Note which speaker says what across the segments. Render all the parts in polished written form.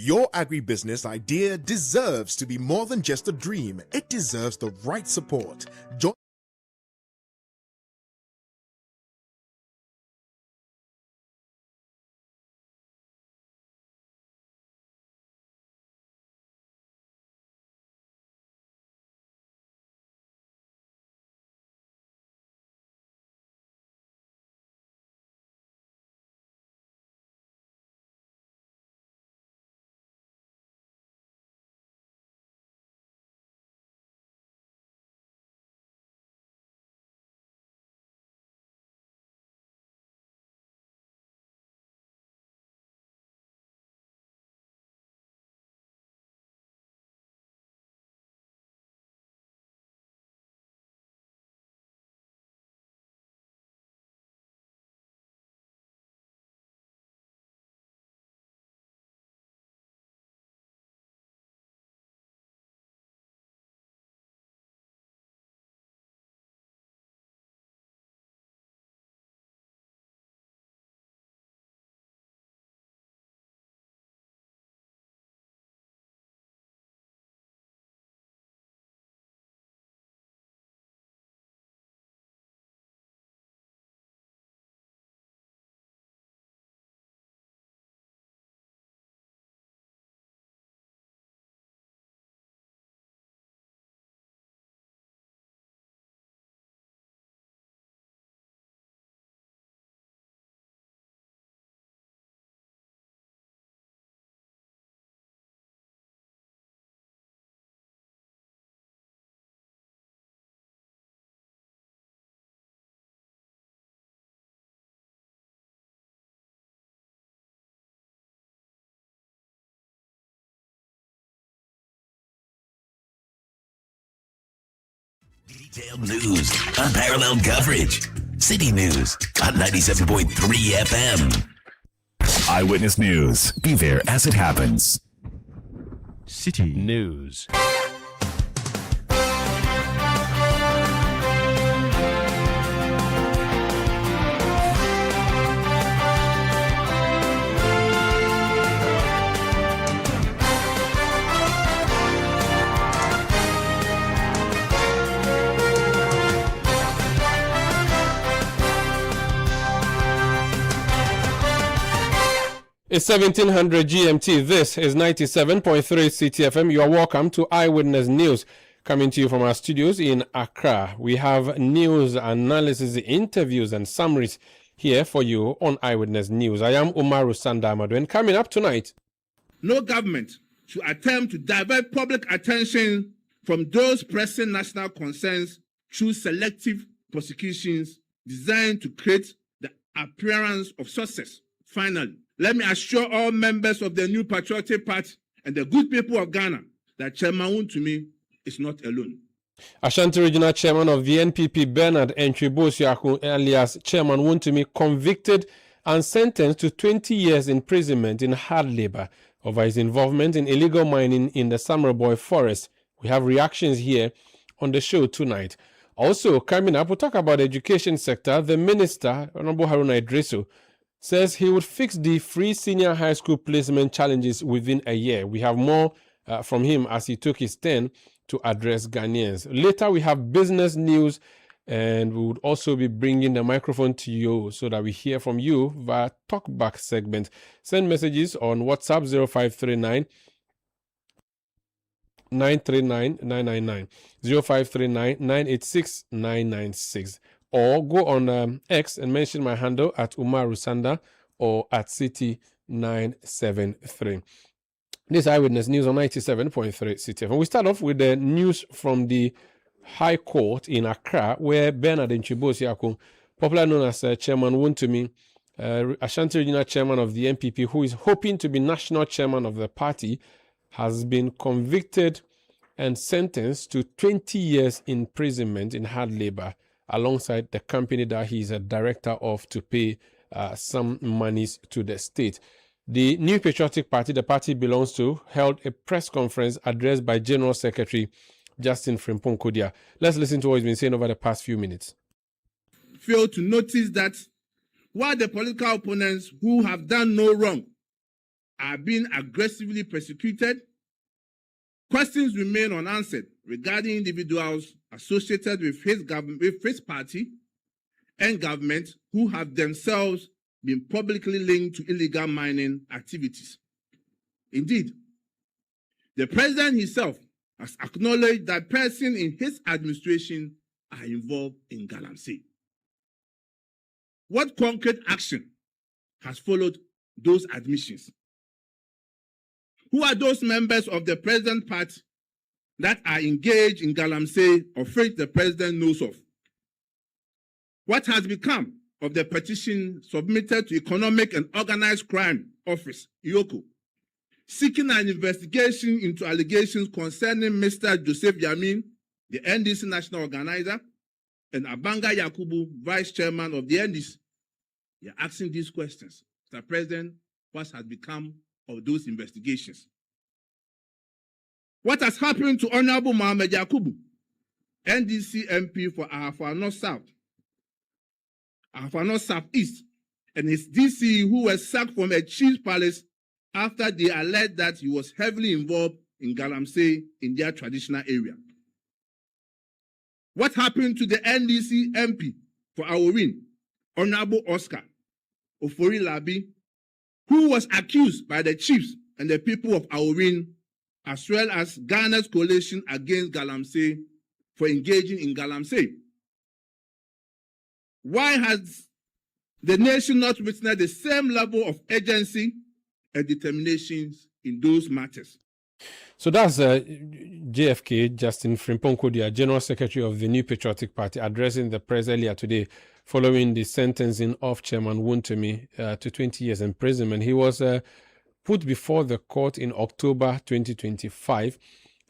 Speaker 1: Your agribusiness idea deserves to be more than just a dream. It deserves the right support.
Speaker 2: Detailed news, unparalleled coverage. City News on 97.3 FM.
Speaker 3: Eyewitness News. Be there as it happens.
Speaker 4: City News.
Speaker 5: It's 1700 GMT. This is 97.3 Citi FM. You are welcome to Eyewitness News, coming to you from our studios in Accra. We have news, analysis, interviews, and summaries here for you on Eyewitness News. I am Umaru Sandamadu, and coming up tonight,
Speaker 6: no government should attempt to divert public attention from those pressing national concerns through selective prosecutions designed to create the appearance of success. Finally, let me assure all members of the New Patriotic Party and the good people of Ghana that Chairman Wontumi is not alone.
Speaker 5: Ashanti Regional Chairman of the NPP, Bernard Entry-Bosuakun, alias Chairman Wontumi, convicted and sentenced to 20 years imprisonment in hard labor over his involvement in illegal mining in the Samarboy Forest. We have reactions here on the show tonight. Also, coming up, we'll talk about the education sector. The Minister, Honorable Haruna Idrisu, says he would fix the free senior high school placement challenges within a year. We have more from him as he took his turn to address Ghanaians. Later, we have business news, and we would also be bringing the microphone to you so that we hear from you via talkback segment. Send messages on WhatsApp 0539 939 999 0539 986 996. Or go on X and mention my handle at Umaru Sanda or at Citi973. This Eyewitness News on 97.3 Citi FM. We start off with the news from the High Court in Accra, where Bernard Entry-Bosuakun, popularly known as Chairman Wontumi, Ashanti Regional Chairman of the NPP, who is hoping to be National Chairman of the party, has been convicted and sentenced to 20 years imprisonment in hard labor, alongside the company that he is a director of, to pay some monies to the state. The New Patriotic Party, the party belongs to, held a press conference addressed by General Secretary Justin Frimpong Kodia. Let's listen to what he's been saying over the past few minutes.
Speaker 6: Fail to notice that while the political opponents who have done no wrong are being aggressively persecuted. Questions remain unanswered regarding individuals associated with his party and government who have themselves been publicly linked to illegal mining activities. Indeed, the president himself has acknowledged that persons in his administration are involved in Galamsey. What concrete action has followed those admissions? Who are those members of the president's party that are engaged in Galamsey, of which the president knows of? What has become of the petition submitted to Economic and Organized Crime Office, IOCO, seeking an investigation into allegations concerning Mr. Joseph Yamin, the NDC national organizer, and Abanga Yakubu, vice chairman of the NDC? You're asking these questions. Mr. President, what has become of those investigations? What has happened to Honorable Mohamed Yakubu, NDC MP for Ahafo South, Ahafo South East, and his DC who was sacked from a chief's palace after they alleged that he was heavily involved in Galamsey in their traditional area? What happened to the NDC MP for Aworin, Honorable Oscar Ofori Labi, who was accused by the chiefs and the people of Aworin, as well as Ghana's coalition against Galamsey, for engaging in Galamsey? Why has the nation not witnessed the same level of urgency and determinations in those matters?
Speaker 5: So that's JFK, Justin Frimpong-Kodia, General Secretary of the New Patriotic Party, addressing the press earlier today following the sentencing of Chairman Wontumi to 20 years imprisonment. He was put before the court in October 2025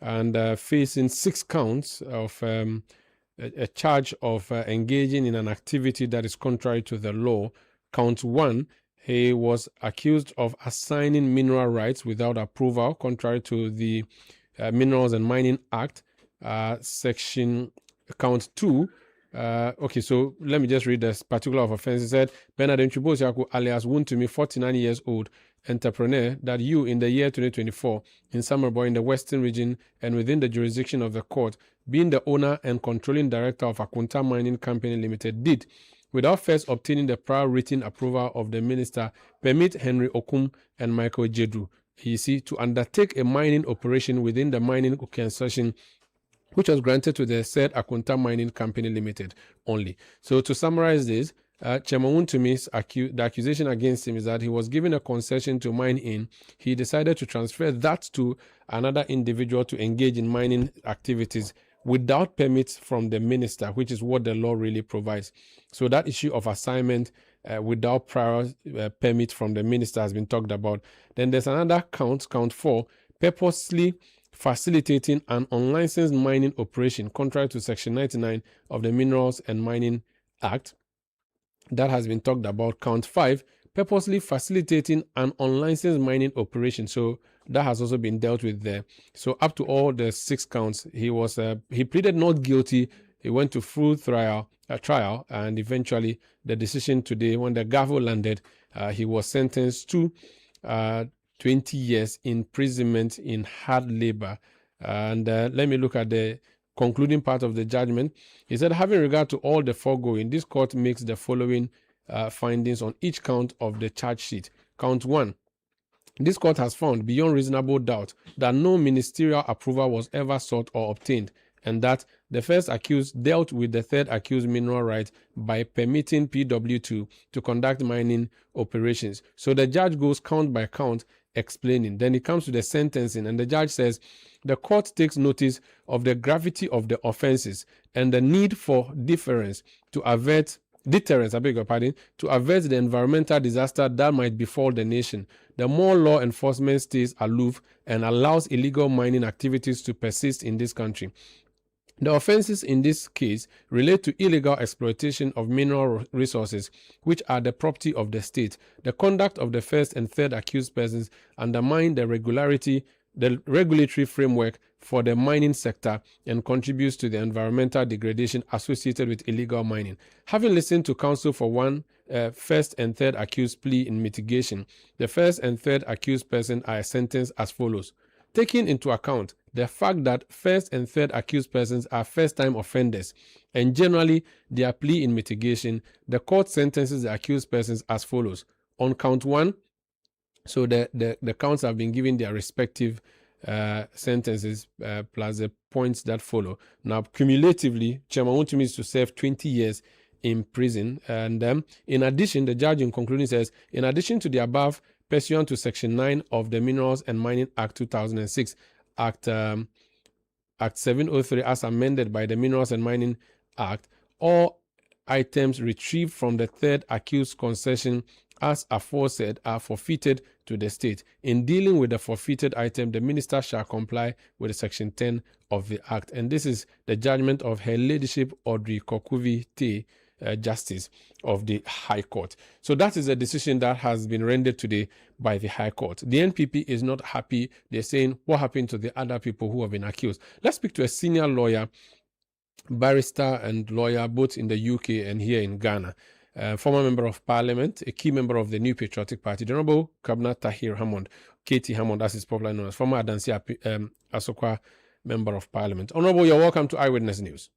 Speaker 5: and facing 6 counts of a charge of engaging in an activity that is contrary to the law. Count 1, he was accused of assigning mineral rights without approval, contrary to the Minerals and Mining Act. Section count 2. Okay, so let me just read this particular of offense. It said, Bernard Nchibosiaku alias Wontumi, 49 years old, entrepreneur, that you in the year 2024 in Summerboy in the Western region and within the jurisdiction of the court, being the owner and controlling director of Akunta Mining Company Limited, did, without first obtaining the prior written approval of the minister, permit Henry Okum and Michael Jedru, to undertake a mining operation within the mining concession which was granted to the said Akunta Mining Company Limited only. So to summarize this, Chairman Wontumi's the accusation against him is that he was given a concession to mine in. He decided to transfer that to another individual to engage in mining activities without permits from the minister, which is what the law really provides. So that issue of assignment without prior permit from the minister has been talked about. Then there's another count 4, purposely facilitating an unlicensed mining operation contrary to Section 99 of the Minerals and Mining Act. That has been talked about. Count 5, purposely facilitating an unlicensed mining operation. So that has also been dealt with there. So up to all the 6 counts, he pleaded not guilty. He went to full trial, and eventually the decision today, when the gavel landed, he was sentenced to 20 years imprisonment in hard labor. And let me look at the concluding part of the judgment. He said, having regard to all the foregoing, this court makes the following findings on each count of the charge sheet. Count 1. This court has found beyond reasonable doubt that no ministerial approval was ever sought or obtained, and that the first accused dealt with the third accused mineral right by permitting PW2 to conduct mining operations. So the judge goes count by count explaining. Then it comes to the sentencing, and the judge says, the court takes notice of the gravity of the offenses and the need for deterrence, to avert the environmental disaster that might befall the nation. The more law enforcement stays aloof and allows illegal mining activities to persist in this country. The offenses in this case relate to illegal exploitation of mineral resources, which are the property of the state. The conduct of the first and third accused persons undermine the regularity the regulatory framework for the mining sector and contributes to the environmental degradation associated with illegal mining. Having listened to counsel for one first and third accused plea in mitigation, the first and third accused person are sentenced as follows. Taking into account the fact that first and third accused persons are first-time offenders and generally their plea in mitigation, the court sentences the accused persons as follows. On count one, so the counts have been given their respective sentences plus the points that follow. Now, cumulatively, Chairman Wontumi is to serve 20 years in prison. And in addition, the judge in concluding says, in addition to the above, pursuant to Section 9 of the Minerals and Mining Act 2006, Act 703 as amended by the Minerals and Mining Act, all items retrieved from the third accused concession as aforesaid are forfeited to the state. In dealing with the forfeited item, the minister shall comply with Section 10 of the Act. And this is the judgment of Her Ladyship Audrey Kokuvi T, Justice of the High Court. So that is a decision that has been rendered today by the High Court. The NPP is not happy. They're saying, what happened to the other people who have been accused? Let's speak to a senior lawyer, barrister and lawyer, both in the UK and here in Ghana. Former member of parliament, a key member of the New Patriotic Party, the Honorable Kabna Tahir Hammond, KT Hammond, as is popularly known as, former Adansi Asokwa member of parliament. Honorable, you're welcome to Eyewitness News.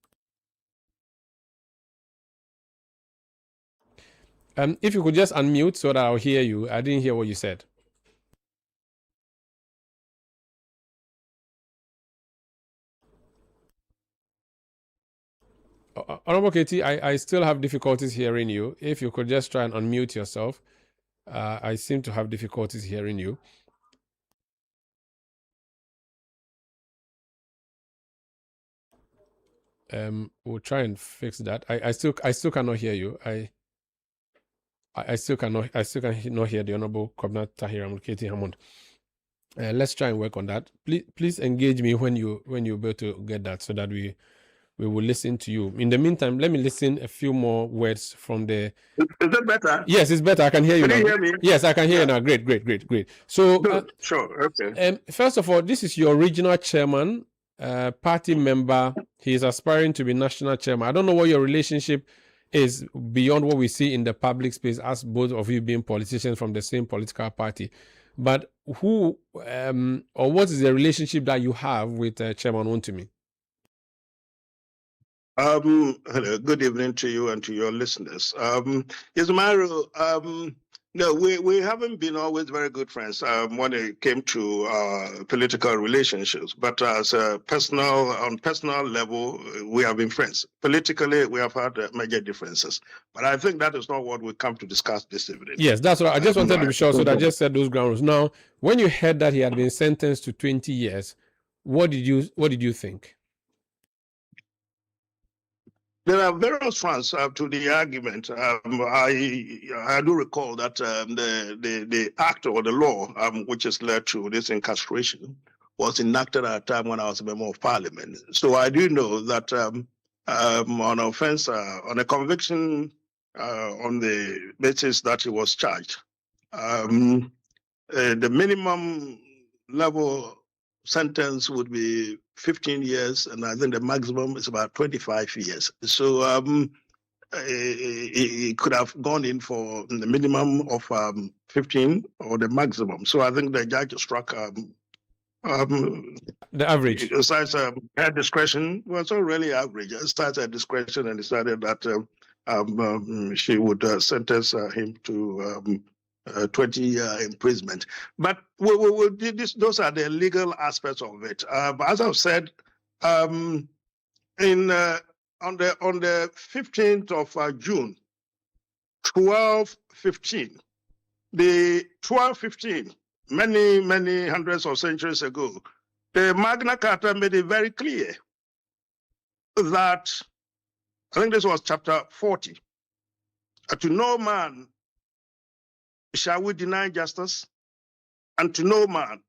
Speaker 5: If you could just unmute so that I'll hear you. I didn't hear what you said. Honorable KT, I still have difficulties hearing you. If you could just try and unmute yourself. I seem to have difficulties hearing you. We'll try and fix that. I still cannot hear you. I still cannot hear the Honorable Kabna Tahir KT Hammond. Let's try and work on that. Please engage me when you're able to get that, so that we will listen to you. In the meantime, let me listen a few more words from the...
Speaker 7: Is that better?
Speaker 5: Yes, it's better. I can hear you now.
Speaker 7: Can you hear me?
Speaker 5: Yes, I can hear you now. Great. So,
Speaker 7: sure, okay.
Speaker 5: First of all, this is your regional chairman, party member. He is aspiring to be national chairman. I don't know what your relationship is beyond what we see in the public space, as both of you being politicians from the same political party. But who or what is the relationship that you have with Chairman Wontumi?
Speaker 7: Hello, good evening to you and to your listeners. Yes, Mario, no, we haven't been always very good friends when it came to political relationships, but as on personal level, we have been friends. Politically, we have had major differences, but I think that is not what we come to discuss this evening.
Speaker 5: Yes, that's what I just wanted to be sure, so that I just said those grounds. Now, when you heard that he had been sentenced to 20 years, what did you think?
Speaker 7: There are various fronts to the argument. I do recall that the act or the law which has led to this incarceration was enacted at a time when I was a member of parliament. So I do know that on offense, on a conviction on the basis that he was charged, the minimum level sentence would be 15 years, and I think the maximum is about 25 years. So he could have gone in for the minimum of 15 or the maximum. So I think the judge struck
Speaker 5: the average.
Speaker 7: Besides had discretion, well, it's not really average. It starts at discretion and decided that she would sentence him to 20-year imprisonment. But those are the legal aspects of it. But as I've said, on the 15th of June, 1215, the 1215, many hundreds of centuries ago, the Magna Carta made it very clear that, I think this was chapter 40, to no man shall we deny justice, and to no man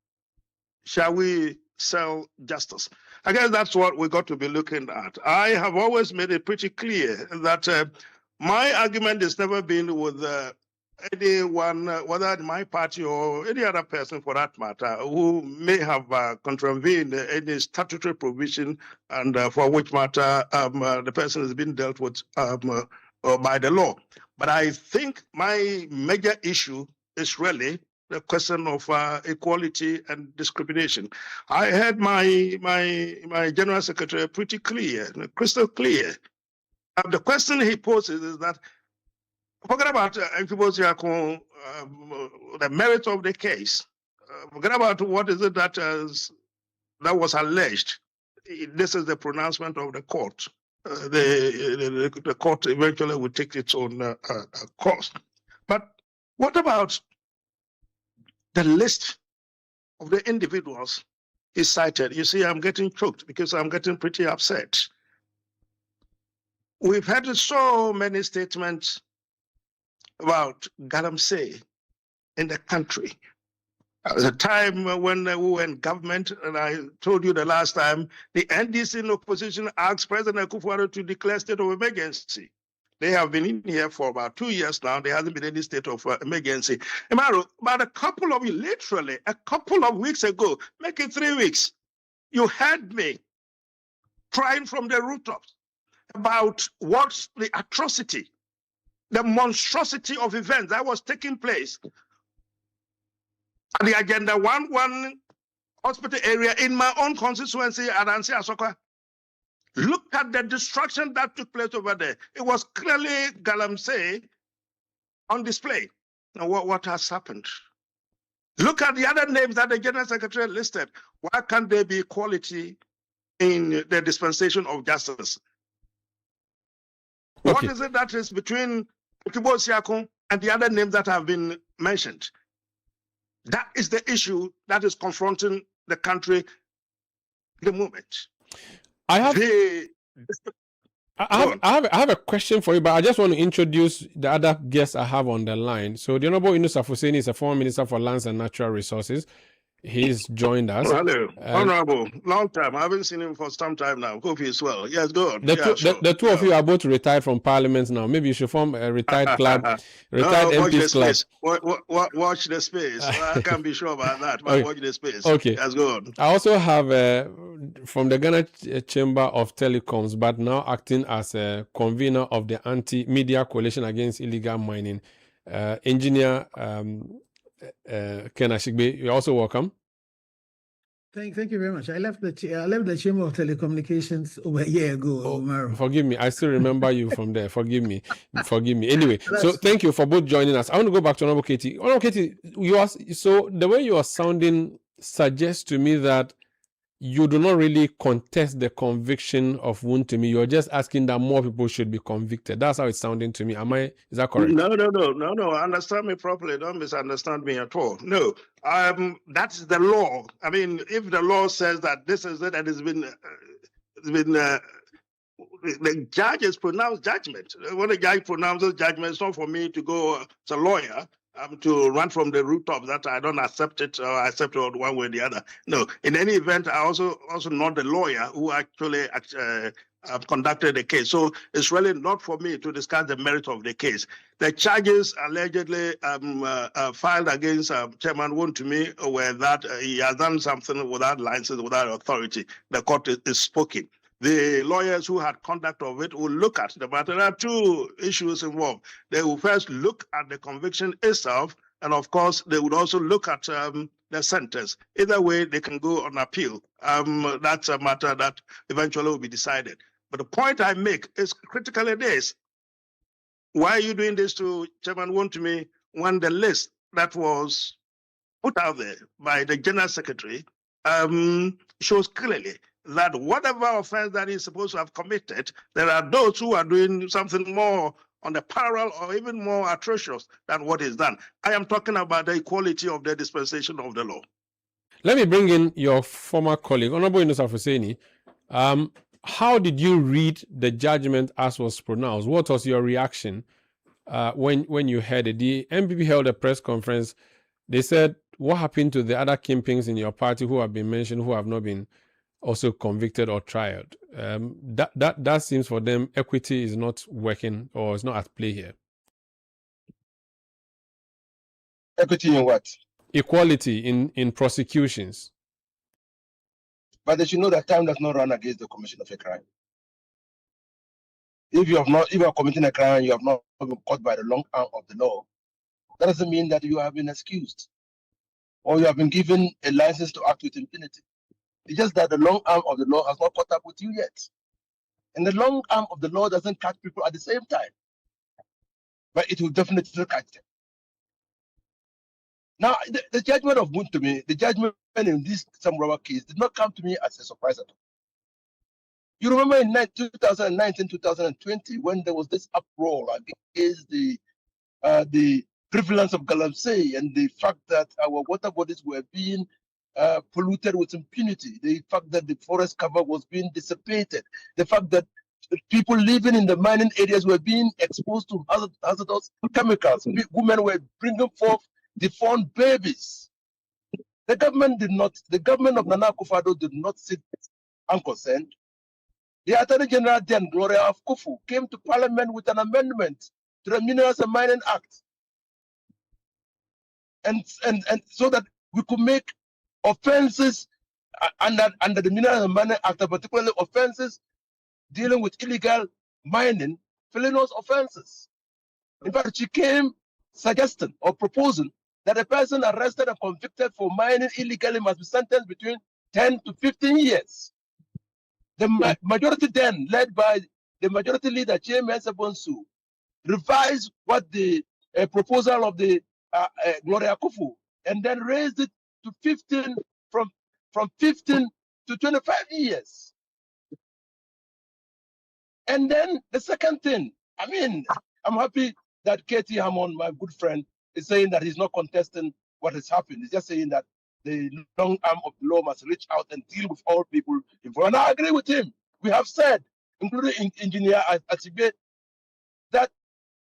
Speaker 7: shall we sell justice. I guess that's what we got to be looking at. I have always made it pretty clear that my argument has never been with anyone, whether in my party or any other person for that matter, who may have contravened any statutory provision and for which matter the person has been dealt with by the law. But I think my major issue is really the question of equality and discrimination. I heard my General Secretary pretty clear, crystal clear. The question he poses is that, forget about the merit of the case. Forget about what is it that was alleged. This is the pronouncement of the court. The court eventually will take its own course. But what about the list of the individuals he cited? You see, I'm getting choked because I'm getting pretty upset. We've had so many statements about galamsey in the country. At the time when we were in government, and I told you the last time, the NDC in opposition asked President Akufo-Addo to declare state of emergency. They have been in here for about 2 years now. There hasn't been any state of emergency. About a couple of weeks ago, make it 3 weeks, you heard me crying from the rooftops about what the atrocity, the monstrosity of events that was taking place at the Agenda 11 hospital area in my own constituency at Ansi Asoka. Look at the destruction that took place over there. It was clearly galamsey on display. Now, what has happened? Look at the other names that the General Secretary listed. Why can't there be equality in the dispensation of justice? Okay. What is it that is between Okibo Siakon and the other names that have been mentioned? That is the issue that is confronting the country at the moment.
Speaker 5: I have a question for you, but I just want to introduce the other guests I have on the line. So the Honorable Yunus Afuseni is a former Minister for Lands and Natural Resources. He's joined us.
Speaker 7: Hello, Honorable. Long time. I haven't seen him for some time now. Hope he's well. Yes, go on.
Speaker 5: The two of you are both retired from Parliament now. Maybe you should form a retired club, retired MPs club.
Speaker 7: Watch the space. I can't be sure about that, but okay. Watch the space.
Speaker 5: Okay.
Speaker 7: Yes, go on.
Speaker 5: I also have from the Ghana Chamber of Telecoms, but now acting as a convener of the Anti-Media Coalition Against Illegal Mining, Engineer Ken Ashigbe. You're also welcome.
Speaker 8: Thank you very much. I left the Chamber of Telecommunications over a year ago.
Speaker 5: Forgive me. I still remember you from there. Forgive me. Anyway, so thank you for both joining us. I want to go back to Honorable Katie. Honorable Katie, so the way you are sounding suggests to me that you do not really contest the conviction of Wontumi. You're just asking that more people should be convicted. That's how it's sounding to me. Is that correct?
Speaker 7: No. Understand me properly. Don't misunderstand me at all. No. That's the law. I mean, if the law says that this is it and it's been the judge has pronounced judgment. When the judge pronounces judgment, it's not for me to go as a lawyer to run from the rooftop that I don't accept it or accept it one way or the other. No, in any event, I also not the lawyer who actually conducted the case. So it's really not for me to discuss the merit of the case. The charges allegedly filed against Chairman Wontumi were that he has done something without license, without authority. The court is spoken. The lawyers who had conduct of it will look at the matter. There are two issues involved. They will first look at the conviction itself, and of course, they would also look at the sentence. Either way, they can go on appeal. That's a matter that eventually will be decided. But the point I make is critically this. Why are you doing this to Chairman Wontumi when the list that was put out there by the General Secretary shows clearly that whatever offense that he's supposed to have committed, there are those who are doing something more on the parallel or even more atrocious than what is done. I am talking about the equality of the dispensation of the law.
Speaker 5: Let me bring in your former colleague, Honorable Yunus Afuseni. How did you read the judgment as was pronounced? What was your reaction when you heard it? The MPP held a press conference. They said, what happened to the other kingpins in your party who have been mentioned, who have not been also convicted or tried? That seems for them equity is not working or is not at play here.
Speaker 9: Equity in what?
Speaker 5: Equality in prosecutions.
Speaker 9: But they should know that time does not run against the commission of a crime. If you are committing a crime, you have not been caught by the long arm of the law, that doesn't mean that you have been excused or you have been given a license to act with impunity. It's just that the long arm of the law has not caught up with you yet. And the long arm of the law doesn't catch people at the same time, but it will definitely catch them. Now, the judgment of Wontumi, the judgment in this Sam Rubber case did not come to me as a surprise at all. You remember in 2019, 2020, when there was this uproar against the prevalence of galamsey and the fact that our water bodies were being polluted with impunity, the fact that the forest cover was being dissipated, the fact that people living in the mining areas were being exposed to hazardous chemicals, women were bringing forth deformed babies. The government of Nana Akufo-Addo did not sit unconcerned. The Attorney General then, Gloria of Kufu, came to Parliament with an amendment to the Minerals and Mining Act. And so that we could make offenses under the Minerals and Mining Act, particularly offenses dealing with illegal mining, felonious offenses. In fact, she came suggesting or proposing that a person arrested and convicted for mining illegally must be sentenced between 10 to 15 years. The majority then, led by the majority leader, Chairman Wontumi, revised what the proposal of the Gloria Kufu, and then raised it to 15, from 15 to 25 years. And then the second thing, I mean, I'm happy that Katie Hammond, my good friend, is saying that he's not contesting what has happened. He's just saying that the long arm of the law must reach out and deal with all people involved. And I agree with him. We have said, including Engineer Atibe, that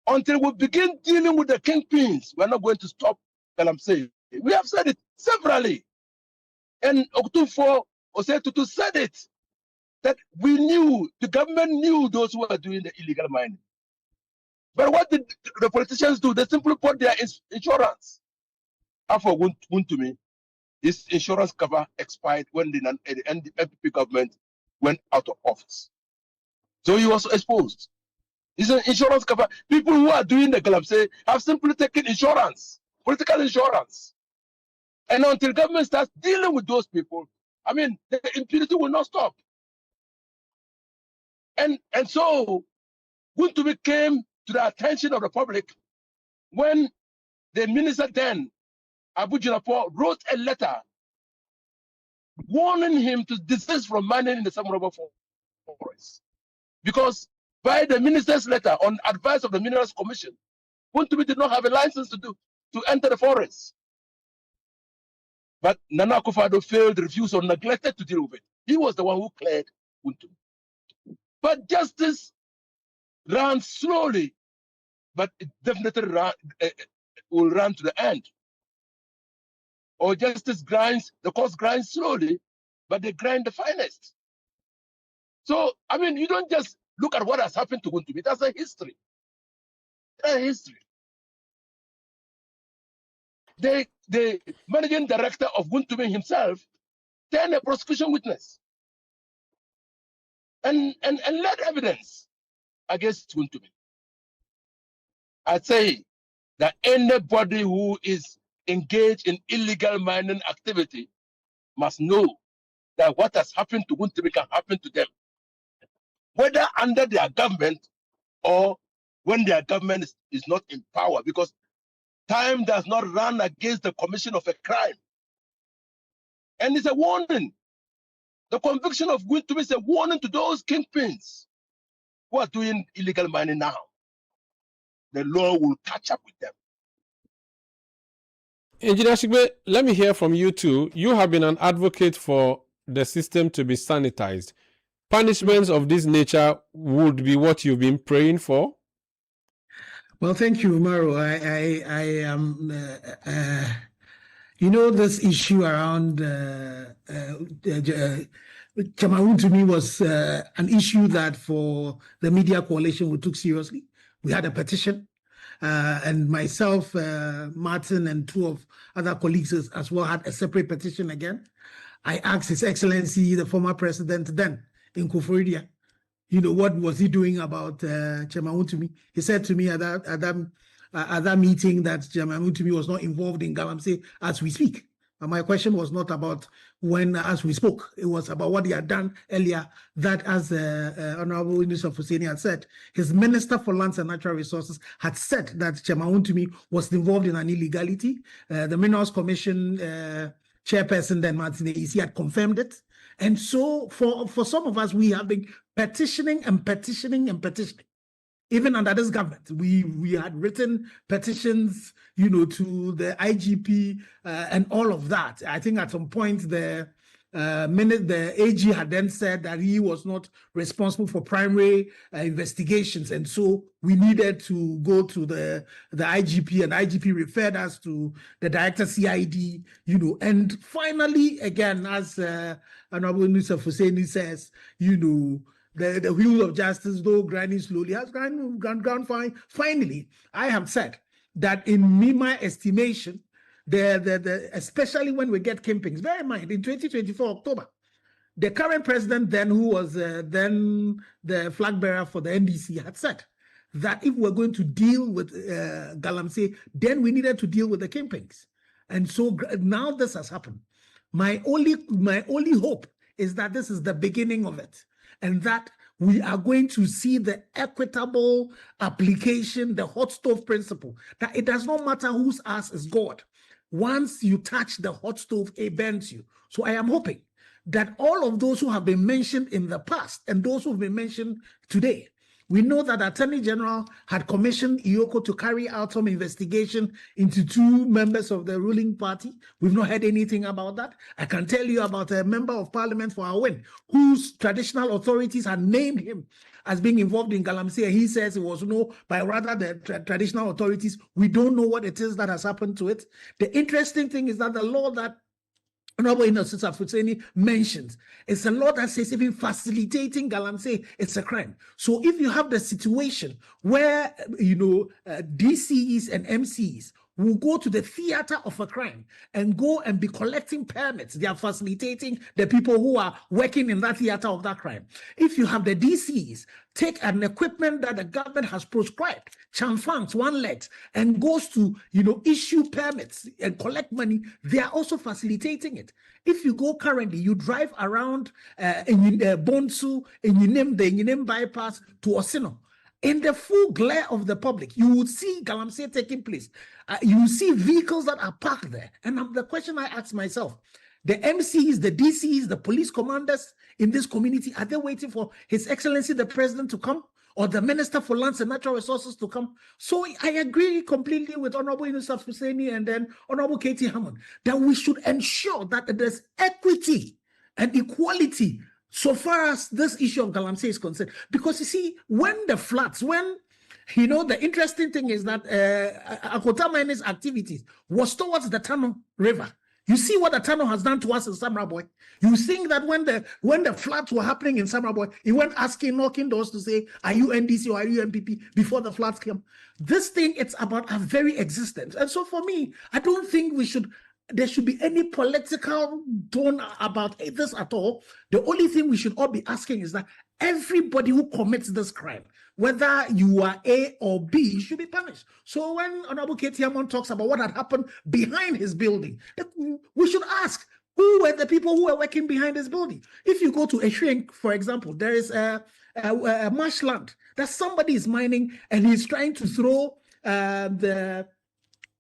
Speaker 9: until we begin dealing with the kingpins, we're not going to stop galamsey. We have said it severally. And Oktufo Osetutu said it, that we knew, the government knew those who were doing the illegal mining. But what did the politicians do? They simply put their insurance. And for Wontumi, this insurance cover expired when the NPP government went out of office. So he was exposed. It's an insurance cover. People who are doing the galamsey have simply taken insurance, political insurance. And until government starts dealing with those people, I mean, the impunity will not stop. And so Wontumi came to the attention of the public when the minister then, Abu Jinapo, wrote a letter warning him to desist from mining in the Sam Rubber forest. Because by the minister's letter, on advice of the Minerals Commission, Wontumi did not have a license to enter the forest. But Nana Akufo-Addo failed, refused, or neglected to deal with it. He was the one who cleared Wontumi. But justice ran slowly, but it definitely will run to the end. Or justice grinds, the courts grind slowly, but they grind the finest. So, I mean, you don't just look at what has happened to Wontumi. That's a history. That's a history. The managing director of Wontumi himself turned a prosecution witness and led evidence against Wontumi. I say that anybody who is engaged in illegal mining activity must know that what has happened to Wontumi can happen to them, whether under their government or when their government is not in power, because time does not run against the commission of a crime. And it's a warning. The conviction of Wontumi is a warning to those kingpins who are doing illegal mining now. The law will catch up with them.
Speaker 5: Engineer Shigbe, let me hear from you too. You have been an advocate for the system to be sanitized. Punishments of this nature would be what you've been praying for?
Speaker 8: Well, thank you, Umaru. I am, this issue around Chairman Wontumi was an issue that for the media coalition we took seriously. We had a petition. and myself, Martin, and two of other colleagues as well had a separate petition again. I asked His Excellency, the former president then in Koforidua, what was he doing about Chairman Wontumi? He said to me at that meeting that Chairman Wontumi was not involved in Galamsey as we speak. And my question was not about as we spoke. It was about what he had done earlier, that as Honorable Minister Fuseni had said, his Minister for Lands and Natural Resources had said that Chairman Wontumi was involved in an illegality. The Minerals Commission chairperson then, Martin Isi, had confirmed it. And so for some of us, we have been petitioning and petitioning and petitioning. Even under this government, we had written petitions, to the IGP and all of that. I think at some point the AG had then said that he was not responsible for primary investigations, and so we needed to go to the IGP, and IGP referred us to the Director CID, and finally, again, as Honorable Minister Fuseni says, the wheel of justice, though grinding slowly, has gone fine. Finally, I have said that in my estimation, especially when we get campings, bear in mind, in 2024 October, the current president then, who was then the flag bearer for the NDC, had said that if we're going to deal with Galamsey, then we needed to deal with the campings. And so now this has happened. My only hope is that this is the beginning of it, and that we are going to see the equitable application, the hot stove principle, that it does not matter whose ass is God. Once you touch the hot stove, it burns you. So I am hoping that all of those who have been mentioned in the past and those who have been mentioned today, we know that Attorney General had commissioned Iyoko to carry out some investigation into two members of the ruling party. We've not heard anything about that. I can tell you about a member of parliament for Awin, whose traditional authorities had named him as being involved in Galamsey. He says it was no, but rather the traditional authorities. We don't know what it is that has happened to it. The interesting thing is that the law that Honorable Innocent Fuseni mentions, it's a law that says even facilitating Galamsey, it's a crime. So if you have the situation where, DCEs and MCs will go to the theater of a crime and go and be collecting permits, they are facilitating the people who are working in that theater of that crime. If you have the DCs take an equipment that the government has prescribed, chamfangs, one legs, and goes to, issue permits and collect money, they are also facilitating it. If you go currently, you drive around in Bonsu, in the Yinem bypass to Osino, in the full glare of the public, you would see Galamsey taking place. You will see vehicles that are parked there. And the question I ask myself, the MCs, the DCs, the police commanders in this community, are they waiting for His Excellency the President to come, or the Minister for Lands and Natural Resources to come? So I agree completely with Honorable Yusuf Husseini and then Honorable Katie Hammond that we should ensure that there's equity and equality so far as this issue of Galamsey is concerned. Because you see, when the floods, the interesting thing is that Akota Mining's activities was towards the Tano River. You see what the Tano has done to us in Samraboy. You think that when the floods were happening in Samraboy, he went knocking doors to say, are you NDC or are you MPP before the floods came? This thing, it's about our very existence. And so for me, I don't think there should be any political tone about this at all. The only thing we should all be asking is that everybody who commits this crime, whether you are A or B, should be punished. So when Honorable Katie Hammond talks about what had happened behind his building, we should ask, who were the people who were working behind his building? If you go to Eshrink, for example, there is a marshland that somebody is mining and he's trying to throw the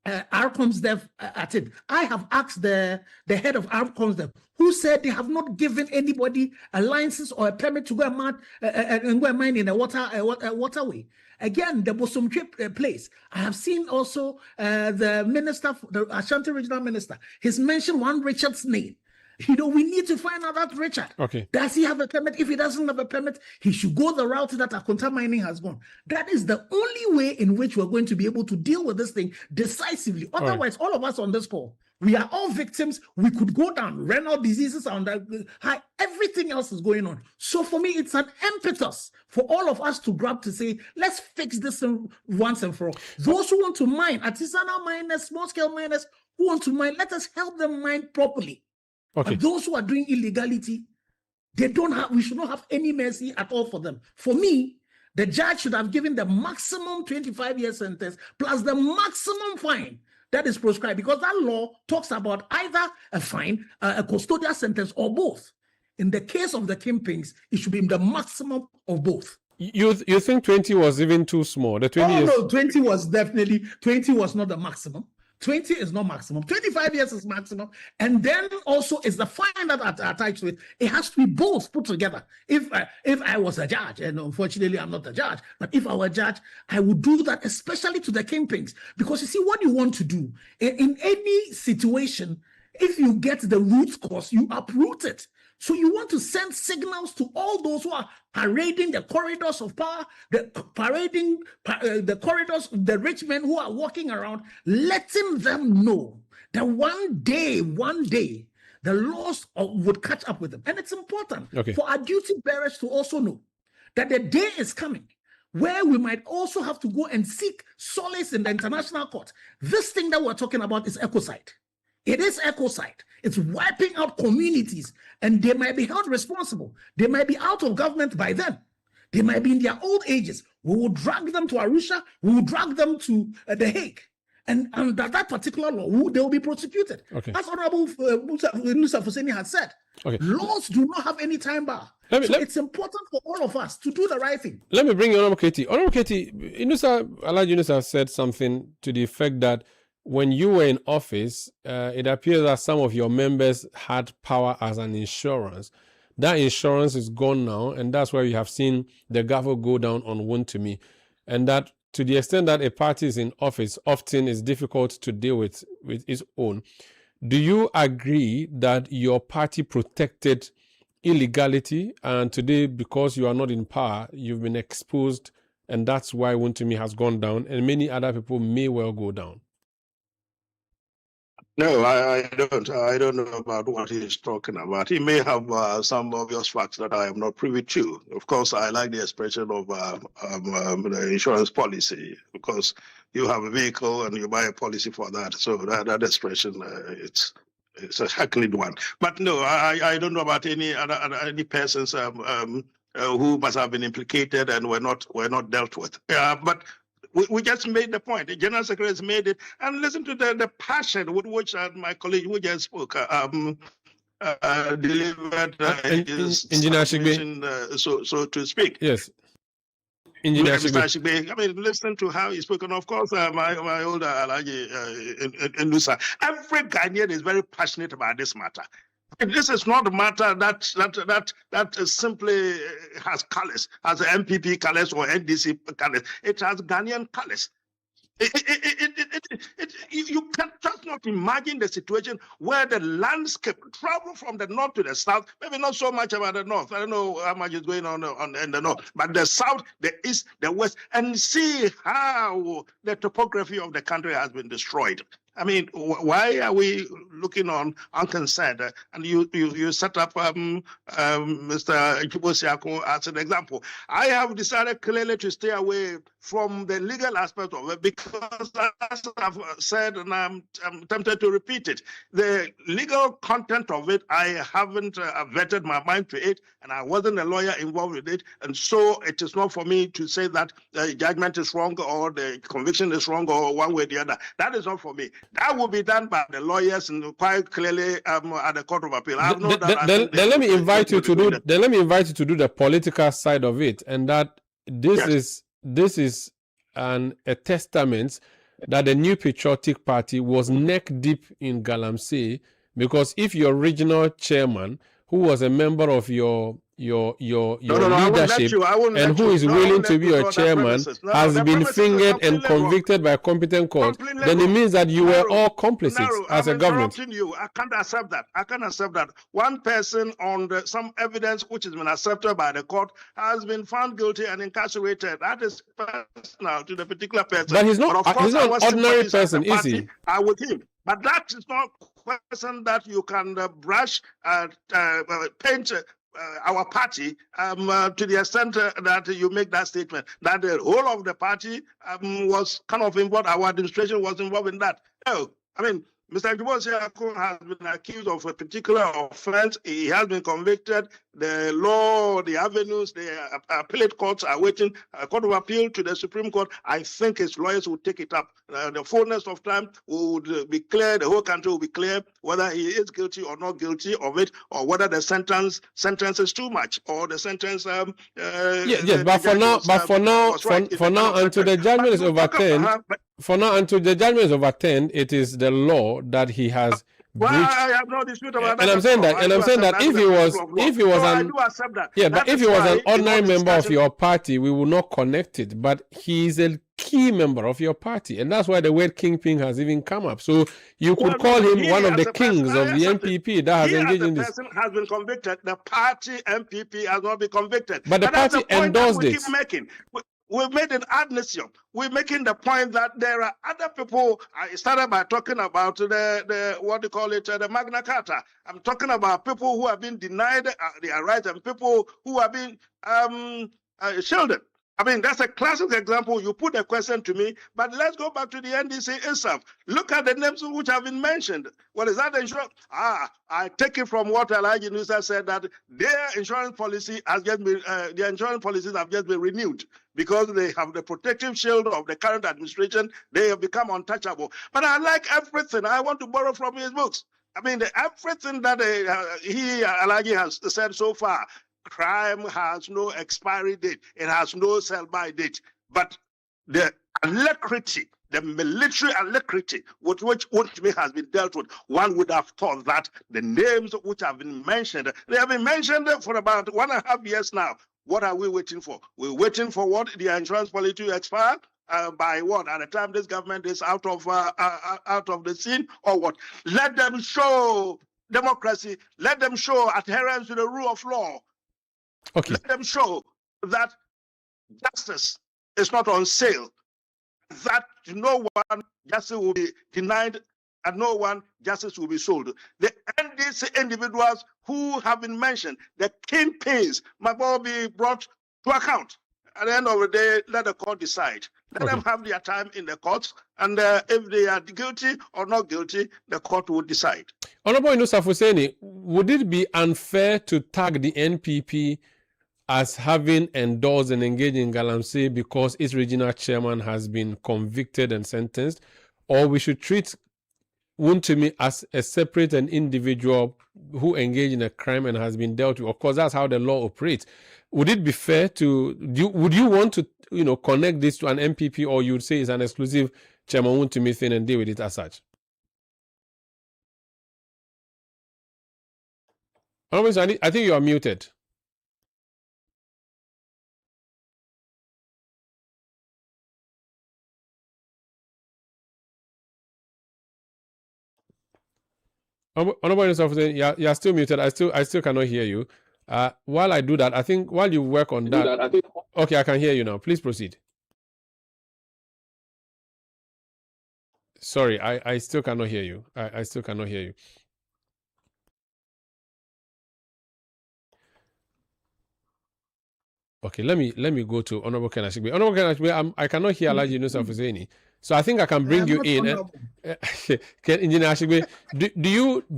Speaker 8: Arcomsdev at it. I have asked the head of Arcomsdev, who said they have not given anybody a license or a permit to go and mine in a waterway. Again, the Bosom Trip place. I have seen also the minister, the Ashanti regional minister, he's mentioned one Richard's name. We need to find out that Richard.
Speaker 5: Okay.
Speaker 8: Does he have a permit? If he doesn't have a permit, he should go the route that Akonta Mining has gone. That is the only way in which we're going to be able to deal with this thing decisively. Otherwise, all of us on this call, We are all victims. We could go down. Renal diseases are on the high. Everything else is going on. So for me, it's an impetus for all of us to grab to say, let's fix this once and for all. Those who want to mine, artisanal miners, small-scale miners, who want to mine, let us help them mine properly.
Speaker 5: Okay.
Speaker 8: And those who are doing illegality, we should not have any mercy at all for them. For me, the judge should have given the maximum 25-year sentence plus the maximum fine that is prescribed, because that law talks about either a fine, a custodial sentence, or both. In the case of the kingpins, it should be the maximum of both.
Speaker 5: You think 20 was even too small? The 20 years?
Speaker 8: No, 20 was definitely, 20 was not the maximum. 20 is not maximum. 25 years is maximum. And then also is the fine that attached to it. It has to be both put together. If I was a judge, and unfortunately I'm not a judge, but if I were a judge, I would do that, especially to the kingpins. Because you see, what you want to do in any situation, if you get the root cause, you uproot it. So you want to send signals to all those who are parading the corridors of power, parading the corridors of the rich men who are walking around, letting them know that one day, the laws would catch up with them. And it's important for our duty bearers to also know that the day is coming where we might also have to go and seek solace in the international court. This thing that we're talking about is ecocide. It is ecocide. It's wiping out communities, and they might be held responsible. They might be out of government by then. They might be in their old ages. We will drag them to Arusha. We will drag them to The Hague. And under that particular law, they will be prosecuted. As Honorable Musa Fuseni has said, laws do not have any time bar. It's important for all of us to do the right thing.
Speaker 5: Let me bring you Honorable Katie. Honorable Katie, Alhaji Yunusa said something to the effect that when you were in office, it appears that some of your members had power as an insurance. That insurance is gone now, and that's why we have seen the gavel go down on Wontumi. And that to the extent that a party is in office, often is difficult to deal with its own. Do you agree that your party protected illegality, and today, because you are not in power, you've been exposed, and that's why Wontumi has gone down, and many other people may well go down?
Speaker 7: No, I don't. I don't know about what he's talking about. He may have some obvious facts that I am not privy to. Of course, I like the expression of the insurance policy, because you have a vehicle and you buy a policy for that. So that expression, it's a hackneyed one. But no, I don't know about any persons who must have been implicated and were not dealt with. But we just made the point. The General Secretary has made it. And listen to the passion with which my colleague who just spoke delivered his submission, so to speak.
Speaker 5: Yes.
Speaker 7: Mr. Ashigbe, I mean, listen to how he spoke. And of course, my older Alhaji Nusa. Every Ghanaian is very passionate about this matter. This is not a matter that simply has colors, has MPP colors or NDC colors. It has Ghanaian colors. You can just not imagine the situation where the landscape travel from the north to the south, maybe not so much about the north. I don't know how much is going on in the north, but the south, the east, the west, and see how the topography of the country has been destroyed. I mean, why are we looking on unconcerned? And you set up Mr. Chibosiako as an example. I have decided clearly to stay away from the legal aspect of it, because, as I've said, and I'm tempted to repeat it, the legal content of it, I haven't vetted my mind to it, and I wasn't a lawyer involved with it, and so it is not for me to say that the judgment is wrong or the conviction is wrong or one way or the other. That is not for me. That will be done by the lawyers and quite clearly at the Court of Appeal.
Speaker 5: Then let me invite you to do. Then let me invite you to do the political side of it, and that this is a testament that the New Patriotic Party was neck deep in Galamsey, because if your original chairman, who was a member of your leadership and who is willing to be your chairman, has been fingered and convicted by a competent court, then it means that you were all complicit as a government.
Speaker 7: I can't accept that. I can't accept that. One person on some evidence which has been accepted by the court has been found guilty and incarcerated. That is personal to the particular person.
Speaker 5: But he's not an ordinary person, is he?
Speaker 7: With him. But that is not a question that you can brush, paint our party to the extent that you make that statement, that the whole of the party was kind of involved, our administration was involved in that. No, I mean, Mr. Njibosiakun has been accused of a particular offense. He has been convicted. The law, the avenues, the appellate courts are waiting. A court of appeal to the Supreme Court. I think his lawyers will take it up. The fullness of time would be clear. The whole country will be clear whether he is guilty or not guilty of it, or whether the sentence is too much, or the sentence.
Speaker 5: Yes, but for now, until the judgment is overturned. For now, until the judgment is overturned, it is the law that he has breached.
Speaker 7: I have no dispute about that.
Speaker 5: And I'm saying that, if he was an ordinary member of your party, we will not connect it. But he is a key member of your party, and that's why the word kingpin has even come up. So you could call him one of the kings of the MPP that has engaged in this.
Speaker 7: The person has been convicted. The party MPP has not been convicted.
Speaker 5: But the party endorsed it.
Speaker 7: We've made an ad nauseam. We're making the point that there are other people. I started by talking about the what do you call it, the Magna Carta. I'm talking about people who have been denied their rights and people who have been shielded. I mean, that's a classic example. You put a question to me, but let's go back to the NDC itself. Look at the names which have been mentioned. What is that insurance? I take it from what Alhaji Nusa said, that their insurance policy has just been, their insurance policies have just been renewed because they have the protective shield of the current administration. They have become untouchable. But I like everything. I want to borrow from his books. I mean, everything that Alhaji has said so far. Crime has no expiry date. It has no sell-by date. But the alacrity, the military alacrity with which Wontumi has been dealt with, one would have thought that the names which have been mentioned, they have been mentioned for about 1.5 years now. What are we waiting for? We're waiting for what? The insurance policy to expire? By what? At the time this government is out of the scene, or what? Let them show democracy. Let them show adherence to the rule of law.
Speaker 5: Okay.
Speaker 7: Let them show that justice is not on sale, that no one justice will be denied and no one justice will be sold. The NDC individuals who have been mentioned, the kingpins, must all be brought to account. At the end of the day, let the court decide. Let them have their time in the courts, and if they are guilty or not guilty, the court will decide.
Speaker 5: Honorable Inusa Fuseni, would it be unfair to tag the NPP as having endorsed and engaged in Galamsey because its regional chairman has been convicted and sentenced, or we should treat Wontumi as a separate and individual who engaged in a crime and has been dealt with? Of course, that's how the law operates. Would it be fair to would you want to connect this to an MPP, or you would say it's an exclusive Chairman Wontumi thing and deal with it as such? I think you are muted. You're still muted. I still cannot hear you. While I do that, I think while you work on that, okay, I can hear you now. Please proceed. Sorry, I still cannot hear you. I still cannot hear you. Okay, let me go to Honorable Kenashigbe. Honorable Kenashigbe, I cannot hear Alhaji Nusa Fuseni. So I think I can bring you in. Engineer Ashigbe,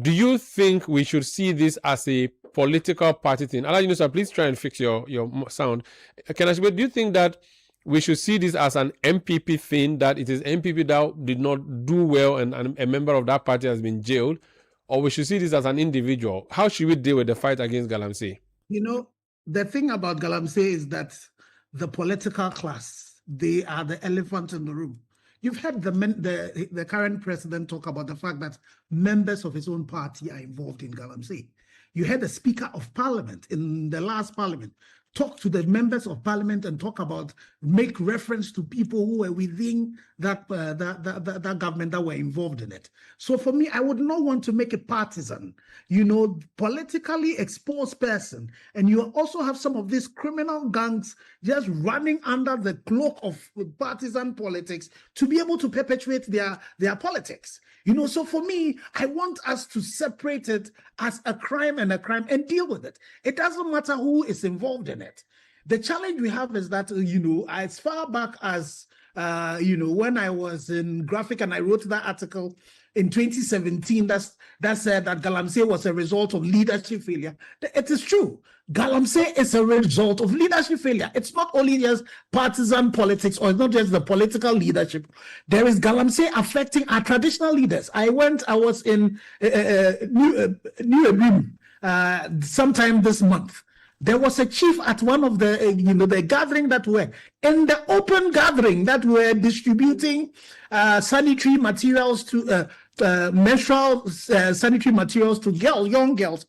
Speaker 5: do you think we should see this as a political party thing? Alhaji Nusa, please try and fix your sound. Kenashigbe, do you think that we should see this as an MPP thing, that it is MPP that did not do well and a member of that party has been jailed, or we should see this as an individual? How should we deal with the fight against Galamsey?
Speaker 8: The thing about Galamsey is that the political class, they are the elephant in the room. You've heard the current president talk about the fact that members of his own party are involved in Galamsey. You heard the Speaker of Parliament in the last Parliament talk to the members of parliament and make reference to people who were within that government that were involved in it. So for me, I would not want to make a partisan, politically exposed person. And you also have some of these criminal gangs just running under the cloak of partisan politics to be able to perpetuate their politics. So for me, I want us to separate it as a crime and deal with it. It doesn't matter who is involved in it. The challenge we have is that, as far back as, when I was in Graphic and I wrote that article in 2017 that said that Galamsey was a result of leadership failure. It is true. Galamsey is a result of leadership failure. It's not only just partisan politics, or it's not just the political leadership. There is Galamsey affecting our traditional leaders. I was in New Ebrim sometime this month. There was a chief at one of the gathering that were in the open gathering that were distributing sanitary materials to menstrual sanitary materials to young girls.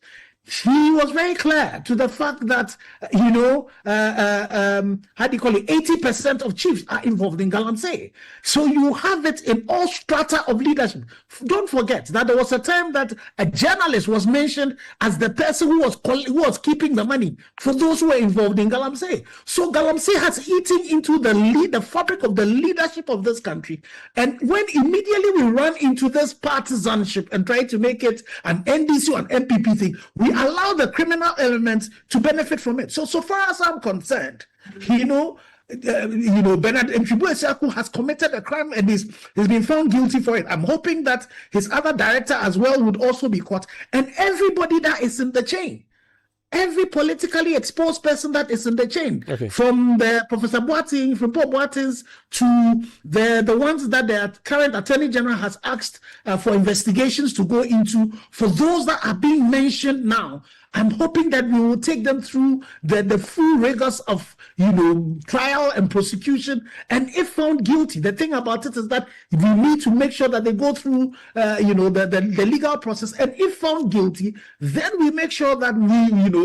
Speaker 8: He was very clear to the fact that, 80% of chiefs are involved in Galamsey. So you have it in all strata of leadership. Don't forget that there was a time that a journalist was mentioned as the person who was keeping the money for those who were involved in Galamsey. So Galamsey has eaten into the fabric of the leadership of this country. And when immediately we run into this partisanship and try to make it an NDC or an MPP thing, we allow the criminal elements to benefit from it. So far as I'm concerned, Bernard Ntwibu has committed a crime and he's been found guilty for it. I'm hoping that his other director as well would also be caught, and everybody that is in the chain. Every politically exposed person that is in the chain, from the Professor Boateng, from Paul Boateng to the ones that the current Attorney General has asked for investigations to go into, for those that are being mentioned now, I'm hoping that we will take them through the full rigors of, trial and prosecution. And if found guilty, the thing about it is that we need to make sure that they go through, the legal process. And if found guilty, then we make sure that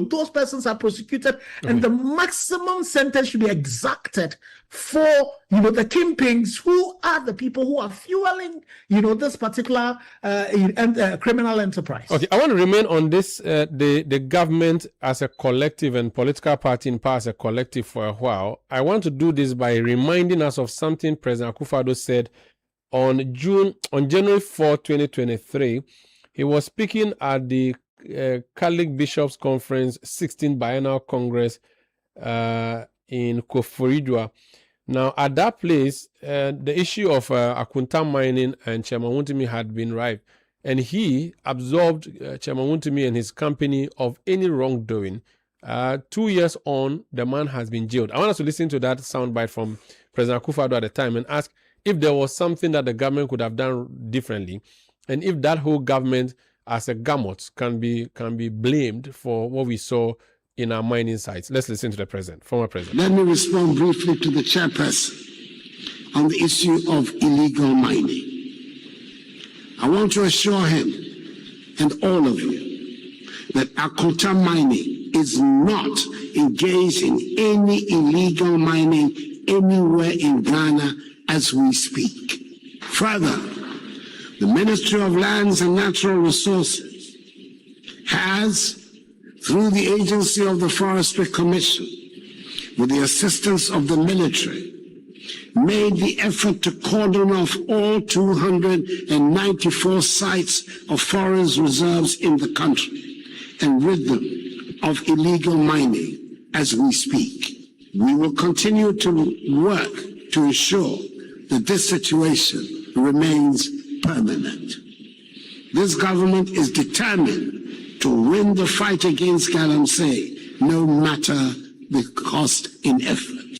Speaker 8: those persons are prosecuted, and the maximum sentence should be exacted for, the kingpins who are the people who are fueling, this particular criminal enterprise.
Speaker 5: Okay, I want to remain on this, the government as a collective and political party in power as a collective for a while. I want to do this by reminding us of something President Akufo-Addo said on January 4, 2023. He was speaking at the Catholic Bishops Conference 16th Biennial Congress in Koforidua. Now, at that place, the issue of Akunta mining and Chairman Wontumi had been ripe, and he absolved Chairman Wontumi and his company of any wrongdoing. 2 years on, the man has been jailed. I want us to listen to that soundbite from President Akufo-Addo at the time and ask if there was something that the government could have done differently, and if that whole government as a gamut can be blamed for what we saw in our mining sites. Let's listen to the president, former president.
Speaker 10: Let me respond briefly to the chairperson on the issue of illegal mining. I want to assure him and all of you that Akunta mining is not engaged in any illegal mining anywhere in Ghana as we speak. Further, the Ministry of Lands and Natural Resources has, through the agency of the Forestry Commission, with the assistance of the military, made the effort to cordon off all 294 sites of forest reserves in the country and rid them of illegal mining as we speak. We will continue to work to ensure that this situation remains permanent. This government is determined to win the fight against Galamsey, no matter the cost in effort.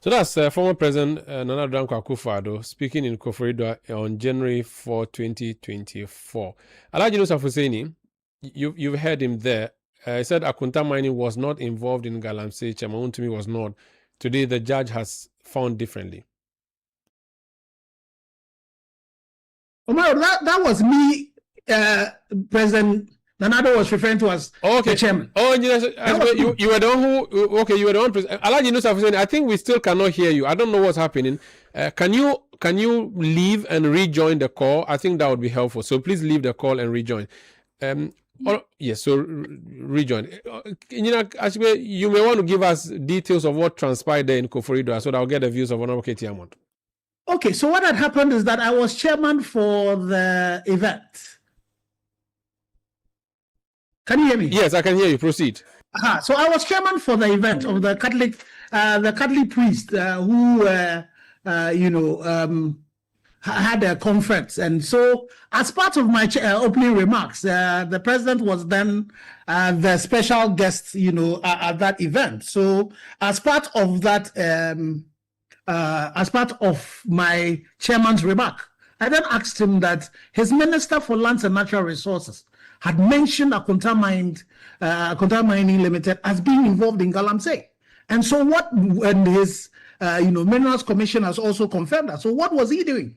Speaker 5: So that's former President Nana Dankwa Akufo-Addo speaking in Koforidua on January 4, 2024. Alhaji Yusuf Hussaini, you've heard him there. He said Akunta mining was not involved in Galamsey. Chairman Wontumi was not. Today, the judge has found differently.
Speaker 8: Omar, that was me, President Nanado was referring to as the chairman.
Speaker 5: Oh, yes, you were the one who. Okay, you were the one. Alhaji Nusaf, I think we still cannot hear you. I don't know what's happening. Can you leave and rejoin the call? I think that would be helpful. So please leave the call and rejoin. Yes, so rejoin. You may want to give us details of what transpired there in Koforidua so that I'll get the views of Honorable Katie Hammond.
Speaker 8: Okay, so what had happened is that I was chairman for the event. Can you hear me?
Speaker 5: Yes, I can hear you. Proceed.
Speaker 8: So I was chairman for the event of the Catholic priest who, had a conference. And so as part of my opening remarks, the president was then the special guest, at that event. So as part of that, as part of my chairman's remark, I then asked him that his Minister for Lands and Natural Resources had mentioned Akonta Mining Limited as being involved in Galamsey. And so his Minerals Commission has also confirmed that. So what was he doing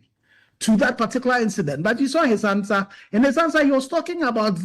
Speaker 8: to that particular incident? But you saw his answer. In his answer, he was talking about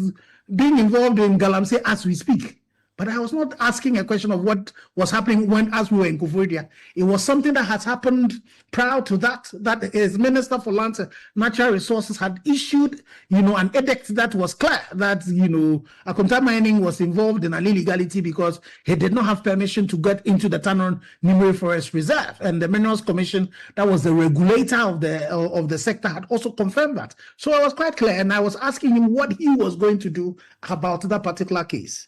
Speaker 8: being involved in Galamsey as we speak. But I was not asking a question of what was happening as we were in Koforidua. It was something that has happened prior to that his Minister for Lands and Natural Resources had issued, an edict that was clear that, Akonta Mining was involved in an illegality because he did not have permission to get into the Tanon Nimere Forest Reserve. And the Minerals Commission, that was the regulator of the sector, had also confirmed that. So I was quite clear, and I was asking him what he was going to do about that particular case.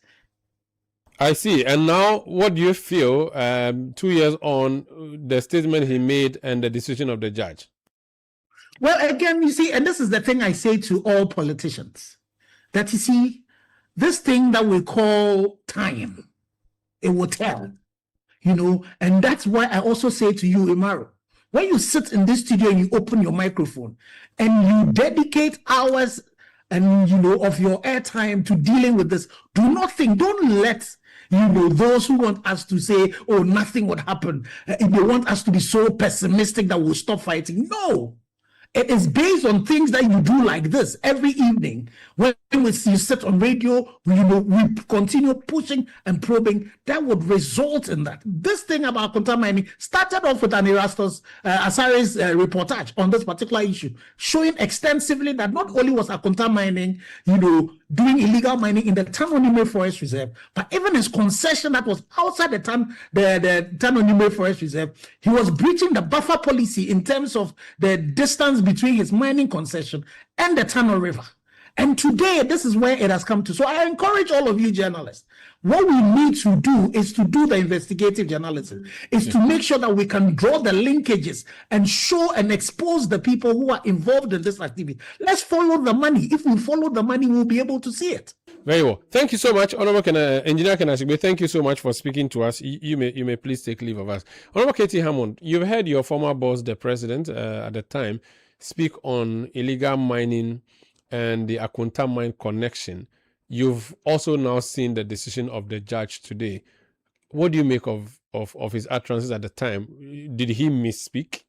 Speaker 5: I see. And now, what do you feel 2 years on the statement he made and the decision of the judge?
Speaker 8: Well, again, you see, and this is the thing I say to all politicians, that you see, this thing that we call time, it will tell, and that's why I also say to you, Imaro, when you sit in this studio and you open your microphone and you dedicate hours and, of your airtime to dealing with this, don't let those who want us to say, oh, nothing would happen. If they want us to be so pessimistic that we'll stop fighting. No. It is based on things that you do like this every evening. When you sit on radio, we continue pushing and probing, that would result in that. This thing about Akonta Mining started off with an Erastus Asare's reportage on this particular issue, showing extensively that not only was Akonta Mining, doing illegal mining in the Tanon Nimere Forest Reserve, but even his concession that was outside the Tanon Nimere Forest Reserve, he was breaching the buffer policy in terms of the distance between his mining concession and the Tanon River. And today, this is where it has come to. So I encourage all of you journalists, what we need to do is to do the investigative journalism, is to make sure that we can draw the linkages and show and expose the people who are involved in this activity. Let's follow the money. If we follow the money, we'll be able to see it.
Speaker 5: Very well. Thank you so much, Honorable Engineer Kanashigbe. Thank you so much for speaking to us. You may please take leave of us. Honorable Katie Hammond, you've heard your former boss, the president, at the time, speak on illegal mining and the Akonta Mine connection. You've also now seen the decision of the judge today. What do you make of his utterances at the time? Did he misspeak?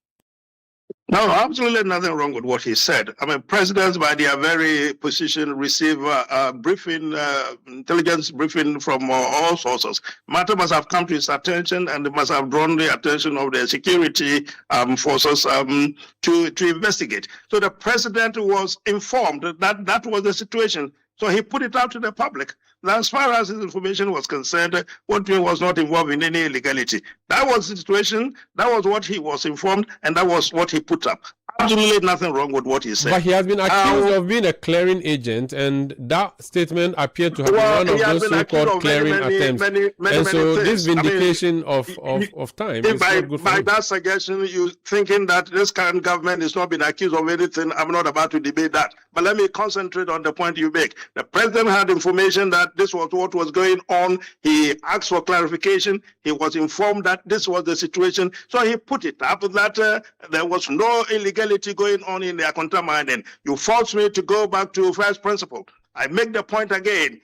Speaker 7: No, absolutely nothing wrong with what he said. I mean, presidents, by their very position, receive briefing, intelligence briefing from all sources. Matter must have come to his attention, and it must have drawn the attention of the security forces to investigate. So the president was informed that that was the situation. So he put it out to the public. Now, as far as his information was concerned, Wontumi was not involved in any illegality. That was the situation, that was what he was informed, and that was what he put up. Absolutely nothing wrong with what he said.
Speaker 5: But he has been accused of being a clearing agent, and that statement appeared to have been one of those so-called clearing attempts. And so this vindication of time is not good for
Speaker 7: by
Speaker 5: him.
Speaker 7: that suggestion, you thinking that this current government is not been accused of anything, I'm not about to debate that. But let me concentrate on the point you make. The president had information that this was what was going on. He asked for clarification. He was informed that this was the situation. So he put it up that there was no illegality going on in the Akonta Mining. You force me to go back to first principle. I make the point again.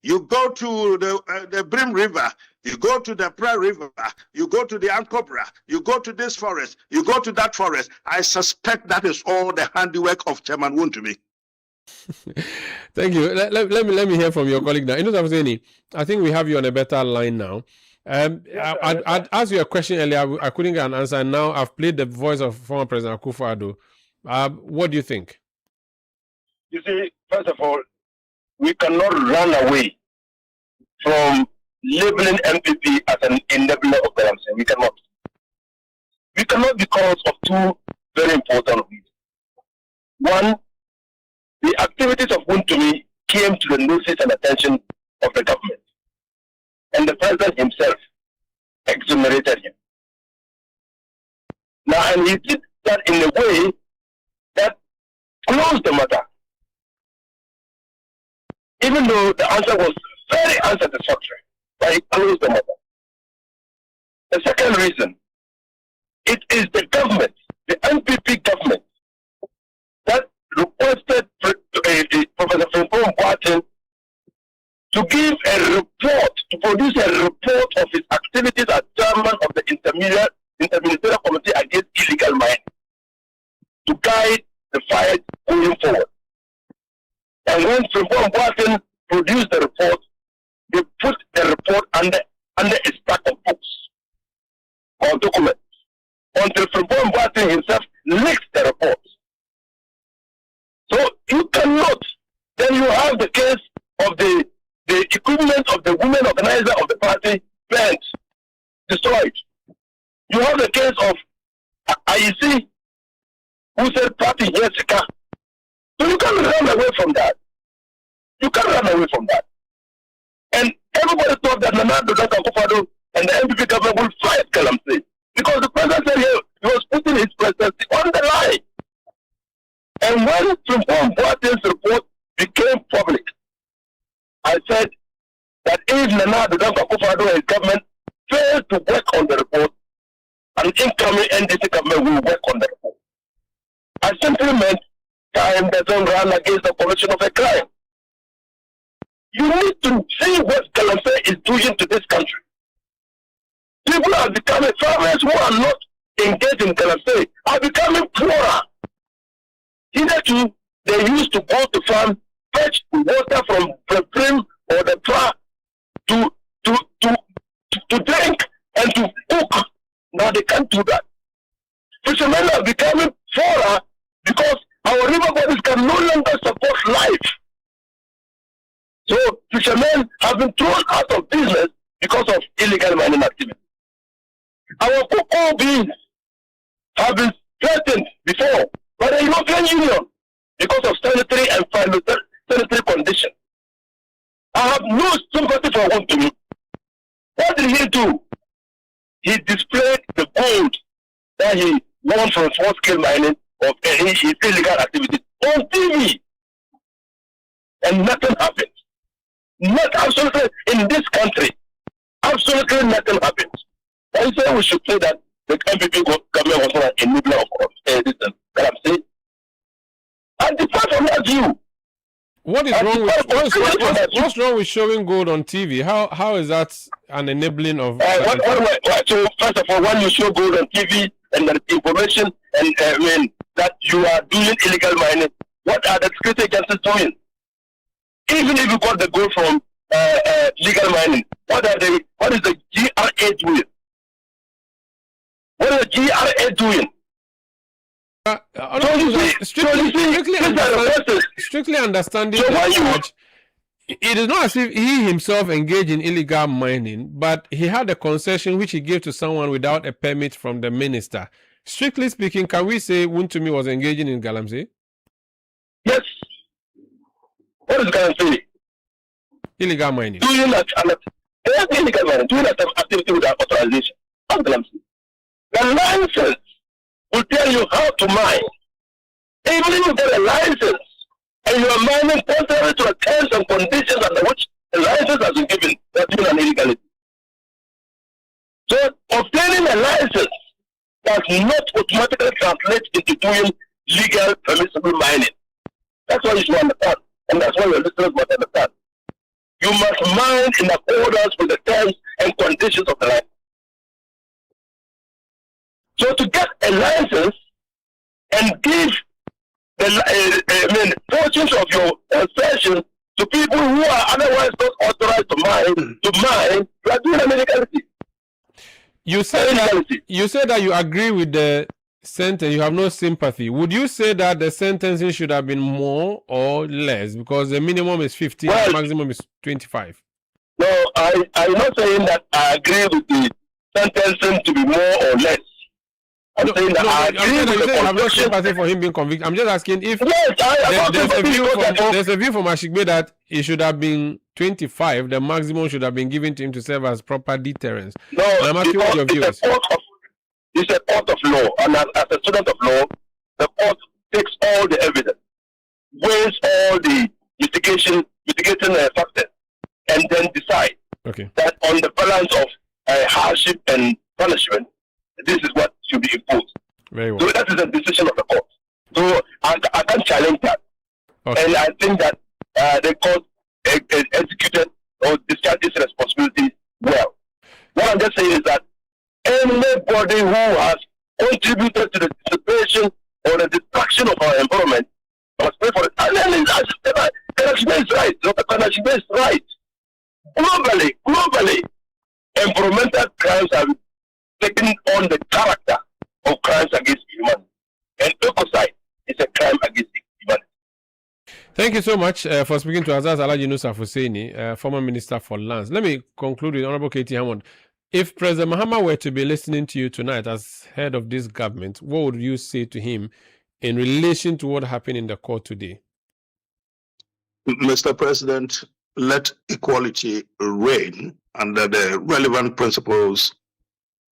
Speaker 7: You go to the Brim River, you go to the Pra River, you go to the Ankobra, you go to this forest, you go to that forest. I suspect that is all the handiwork of Chairman Wontumi.
Speaker 5: Thank you. Let me hear from your colleague now. I think we have you on a better line now. I'd asked you a question earlier. I couldn't get an answer. And now I've played the voice of former President Akufo-Addo. What do you think?
Speaker 9: You see, first of all, we cannot run away from labeling MPP as an enabler of Galamsey. We cannot. We cannot because of two very important reasons. One, the activities of Wontumi came to the notice and attention of the government. And the president himself exonerated him. Now, and he did that in a way that closed the matter. Even though the answer was very unsatisfactory, but it closed the matter. The second reason, it is the government, the NPP government, that requested Professor Frimpong Boateng to give a report, to produce a report of his activities as chairman of the Interministerial Committee Against Illegal Mining, to guide the fight going forward. And when Frimpong Boateng produced the report, they put the report under a stack of books or documents until Frimpong Boateng himself leaked the report. So you cannot. Then you have the case of the equipment of the women organizer of the party burnt, destroyed. You have the case of IEC, who said party Jessica. So you can't run away from that. You can't run away from that. And everybody thought that Nana Akufo-Addo and the NPP government will fight Galamsey because the president said he was putting his presidency on the line. And when Frimpong Boateng's report became public, I said that if Nana Akufo-Addo and his government fail to work on the report, an incoming NDC government will work on the report. I simply meant time doesn't run against the commission of a crime. You need to see what Galamsey is doing to this country. People are becoming, farmers who are not engaged in Galamsey are becoming poorer. Hitherto, they used to go to farm, fetch water from the stream or the pra to drink and to cook. Now they can't do that. Fishermen are becoming poorer because our river bodies can no longer support life. So fishermen have been thrown out of business because of illegal mining activity. Our cocoa beans have been threatened before by the European Union because of sanitary and sanitary conditions. I have no sympathy for Wontumi. What did he do? He displayed the gold that he won from small-scale mining of his illegal activities on TV. And nothing happened. Not absolutely in this country. Absolutely nothing happened. I say we should say that the MPP government was not an enabler of this Galamsey. And depart from that view.
Speaker 5: What's wrong with showing gold on TV? How is that an enabling of?
Speaker 9: So first of all, when you show gold on TV and the information and that you are doing illegal mining, what are the security agencies doing? Even if you got the gold from legal mining, what is the GRA doing? What is the GRA doing?
Speaker 5: Strictly understanding the it is not as if he himself engaged in illegal mining, but he had a concession which he gave to someone without a permit from the minister. Strictly speaking, can we say Wontumi was engaging in Galamsey?
Speaker 9: Yes. What is Galamsey?
Speaker 5: Illegal mining.
Speaker 9: Doing that, illegal mining, doing that activity without authorization. That's Galamsey. The license will tell you how to mine. Even if you get a license and you are mining contrary to the terms and conditions under which the license has been given, you are doing an illegality. So obtaining a license does not automatically translate into doing legal permissible mining. That's what you should understand. And that's what your listeners must understand. You must mine in accordance with the terms and conditions of the license. So to get a license and give portions of your possession to people who are otherwise not authorized to mine, you are doing illegality.
Speaker 5: You said that you agree with the sentence. You have no sympathy. Would you say that the sentencing should have been more or less? Because the minimum is 15, the maximum is 25.
Speaker 9: No, I'm not saying that I agree with the sentencing to be more or less. I'm saying that I agree with the
Speaker 5: have no sympathy for him being convicted. I'm just asking if there's a view from Ashigbe that it should have been 25. The maximum should have been given to him to serve as proper deterrence.
Speaker 9: No,
Speaker 5: I'm asking what your view is.
Speaker 9: It's a court of law, and as a student of law, the court takes all the evidence, weighs all the mitigating factors, and then decide that on the balance of hardship and punishment, this is what should be imposed.
Speaker 5: Very well.
Speaker 9: So that is a decision of the court. So I can't challenge that. And I think that the court executed or discharged its responsibility well. What I'm just saying is that anybody who has contributed to the dissipation or the destruction of our environment must pay for it. And then Kanashime is right. Dr. Kanashime is right. Globally, environmental crimes have taken on the character of crimes against humanity. And ecocide is a crime against humanity.
Speaker 5: Thank you so much for speaking to us. That's Alhaji Nusa Hussaini, former Minister for Lands. Let me conclude with Honorable Katie Hammond. If President Mahama were to be listening to you tonight as head of this government, what would you say to him in relation to what happened in the court today?
Speaker 7: Mr. President, let equality reign under the relevant principles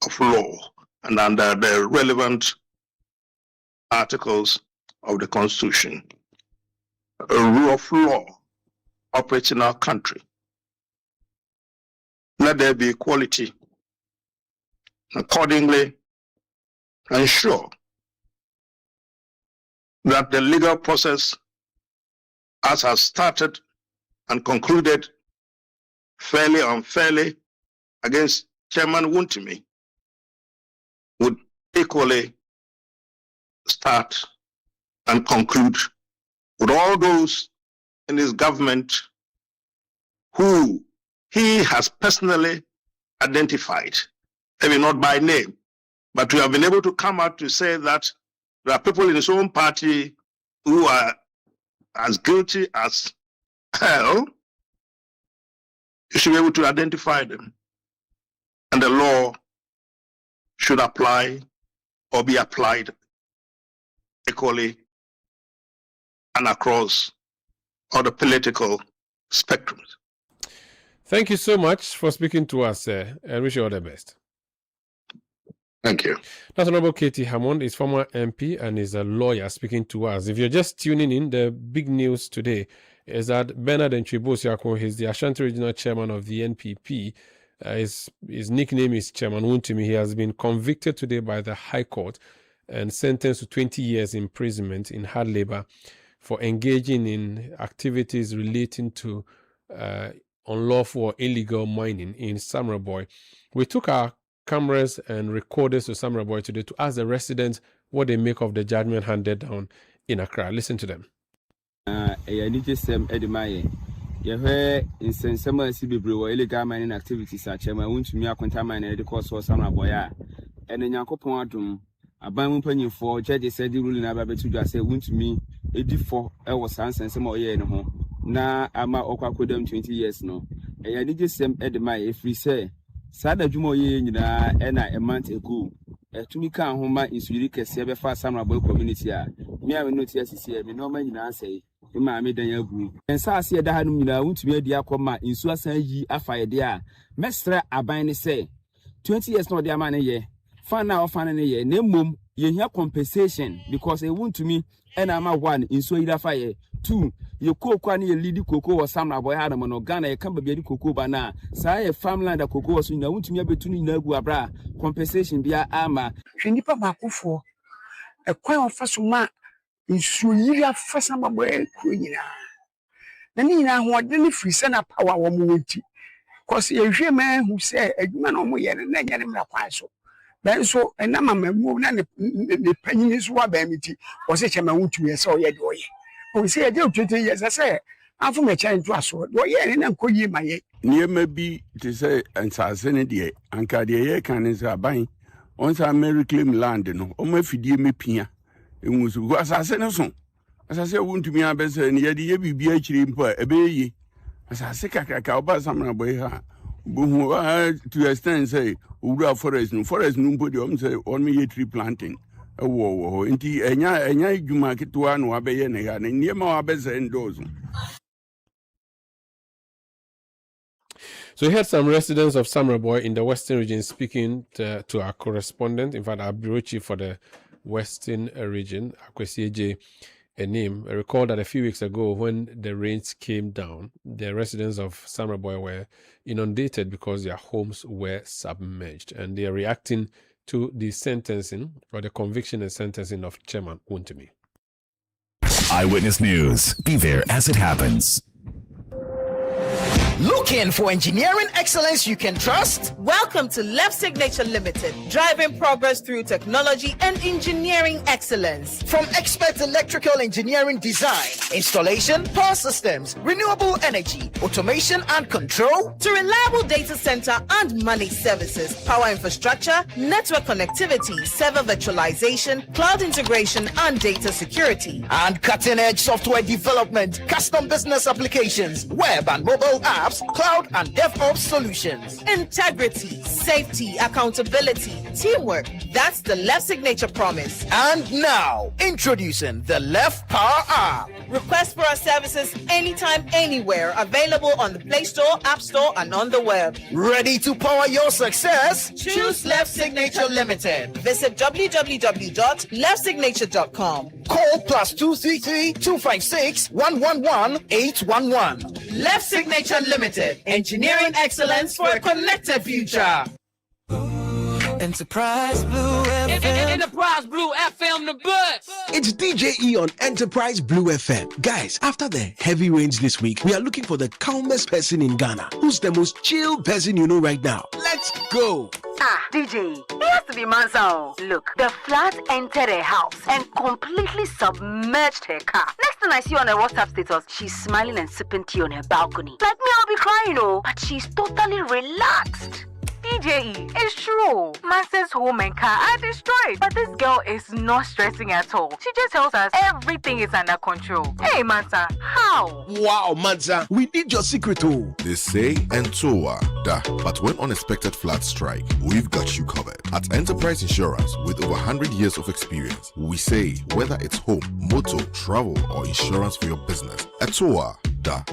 Speaker 7: of law and under the relevant articles of the Constitution. A rule of law operates in our country. Let there be equality. Accordingly, ensure that the legal process, as has started and concluded fairly or unfairly against Chairman Wontumi, would equally start and conclude with all those in his government who he has personally identified, maybe not by name, but we have been able to come out to say that there are people in his own party who are as guilty as hell. You should be able to identify them. And the law should apply or be applied equally and across all the political spectrums.
Speaker 5: Thank you so much for speaking to us, and wish you all the best.
Speaker 7: Thank you.
Speaker 5: That's Honorable Katie Hammond, is former MP and is a lawyer speaking to us. If you're just tuning in, the big news today is that Bernard Enchibosi, he's the Ashanti Regional Chairman of the NPP. His nickname is Chairman Wontumi. He has been convicted today by the High Court and sentenced to 20 years imprisonment in hard labor for engaging in activities relating to unlawful or illegal mining in Samraboy. We took our cameras and recorders to Samraboy today to ask the residents what they make of the judgment handed down in Accra. Listen to them.
Speaker 11: Illegal mining activities such as Wontumi akonta mining the course for Samraboy and the Nyankopon adom aban mpanyin for judge said the ruling about betu just say Wontumi edi for was sansen mo ye no ho na ama okwakodam 20 years no e ni jesem edema free say sada dwuma ye nyina e na a month ago etumi kan ho ma insuri kese be fa Samraboy community a me a notice ase me no ma nyina say ma me dan agu ensa ase da hanu nyina Wontumi adi akoma insu asan yi afa ye de a mesra aban ne say 20 years no de ama ne ye fan na ofan ne ye na mom ye hia compensation because e Wontumi and I'm a 1 in so either fire 2 you cocoa and you lead cocoa or some boy had no Ghana you can't be cocoa bana say a farmland that cocoa so you want to me between no bra compensation be armor
Speaker 12: nipa makufo a kwan of fasuma in so you for some boy kuina na ni na ho de free send power wo mo nti cause you hear man who say adwuma no mo ye na nya ne mra kwan so Then so and na mama move na the penny so wa ba mi ti o se Chairman Wontumi say o ye de o ye. O say e dey 20 years I say after me change to aso. O ye na nko yi ma ye.
Speaker 13: Niema bi te say ensase ne de anka de ye kan say aban on say reclaim land no o ma fidie mepia enwusu go asase ne so asase Wontumi abese ne ye de ye bibia akiri mpo ebe ye asase kakaka oba samna boy ha buhu to extend say ura forest no mpo de say on me ye tree planting wo nti enya idwuma ketwa no abeye ne ha ne niema abese ndozo.
Speaker 5: So we heard some residents of Samreboy in the Western region speaking to our correspondent, in fact, our bureau chief for the Western region, Akwesieje Enim. I recall that a few weeks ago when the rains came down, the residents of Samreboy were inundated because their homes were submerged, and they are reacting to the sentencing or the conviction and sentencing of Chairman Wontumi.
Speaker 3: Eyewitness News. Be there as it happens.
Speaker 14: Looking for engineering excellence you can trust? Welcome to Left Signature Limited, driving progress through technology and engineering excellence. From expert electrical engineering design, installation, power systems, renewable energy, automation and control, to reliable data center and managed services, power infrastructure, network connectivity, server virtualization, cloud integration and data security, and cutting-edge software development, custom business applications, web and mobile apps, cloud and DevOps solutions. Integrity, safety, accountability, teamwork. That's the Left Signature promise. And now, introducing the Left Power app. Request for our services anytime, anywhere. Available on the Play Store, App Store, and on the web. Ready to power your success? Choose Left Signature Limited. Visit www.leftsignature.com. Call +233 256 111 811. Left Signature Limited. Engineering excellence for a connected future.
Speaker 15: Enterprise Blue FM. Enterprise Blue FM, the bus.
Speaker 16: It's DJ E on Enterprise Blue FM. Guys, after the heavy rains this week, we are looking for the calmest person in Ghana. Who's the most chill person you know right now? Let's go.
Speaker 17: DJ, it has to be Mansa. Look, the flood entered her house and completely submerged her car. Next thing I see on her WhatsApp status, she's smiling and sipping tea on her balcony. Like me, I'll be crying, but she's totally relaxed. DJE, it's true. Mansa's home and car are destroyed, but this girl is not stressing at all. She just tells us everything is under control. Hey, Mansa, how?
Speaker 16: Wow, Mansa, we need your secret too.
Speaker 18: They say Entoa, but when unexpected floods strike, we've got you covered. At Enterprise Insurance, with over 100 years of experience, we say whether it's home, motor, travel, or insurance for your business, Entoa,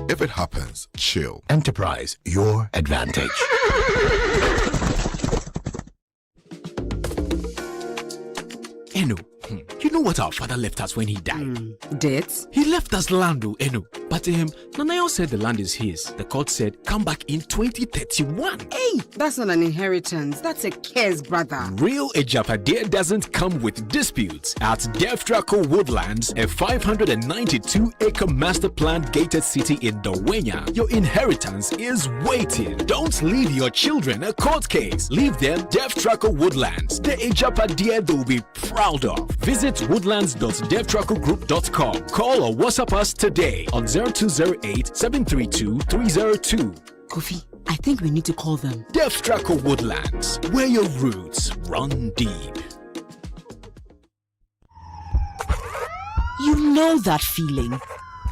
Speaker 18: if it happens, chill.
Speaker 16: Enterprise, your advantage. Eno, you know what our father left us when he died?
Speaker 19: Debts?
Speaker 16: He left us land, Eno. But Nanayo said the land is his. The court said, come back in 2031.
Speaker 19: Hey, that's not an inheritance. That's a curse, brother.
Speaker 16: Real Ejapade doesn't come with disputes. At Deftraco Woodlands, a 592-acre master plan gated city in Dawenya, your inheritance is waiting. Don't leave your children a court case. Leave them Deftraco Woodlands, the Ejapade they'll be proud of. Visit woodlands.devtracogroup.com. Call or WhatsApp us today on 0208-732-302.
Speaker 19: Kofi, I think we need to call them.
Speaker 16: Deftraco Woodlands, where your roots run deep.
Speaker 20: You know that feeling.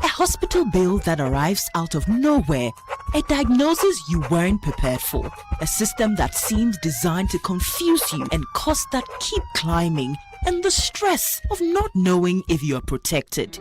Speaker 20: A hospital bill that arrives out of nowhere. A diagnosis you weren't prepared for. A system that seems designed to confuse you and costs that keep climbing. And the stress of not knowing if you are protected.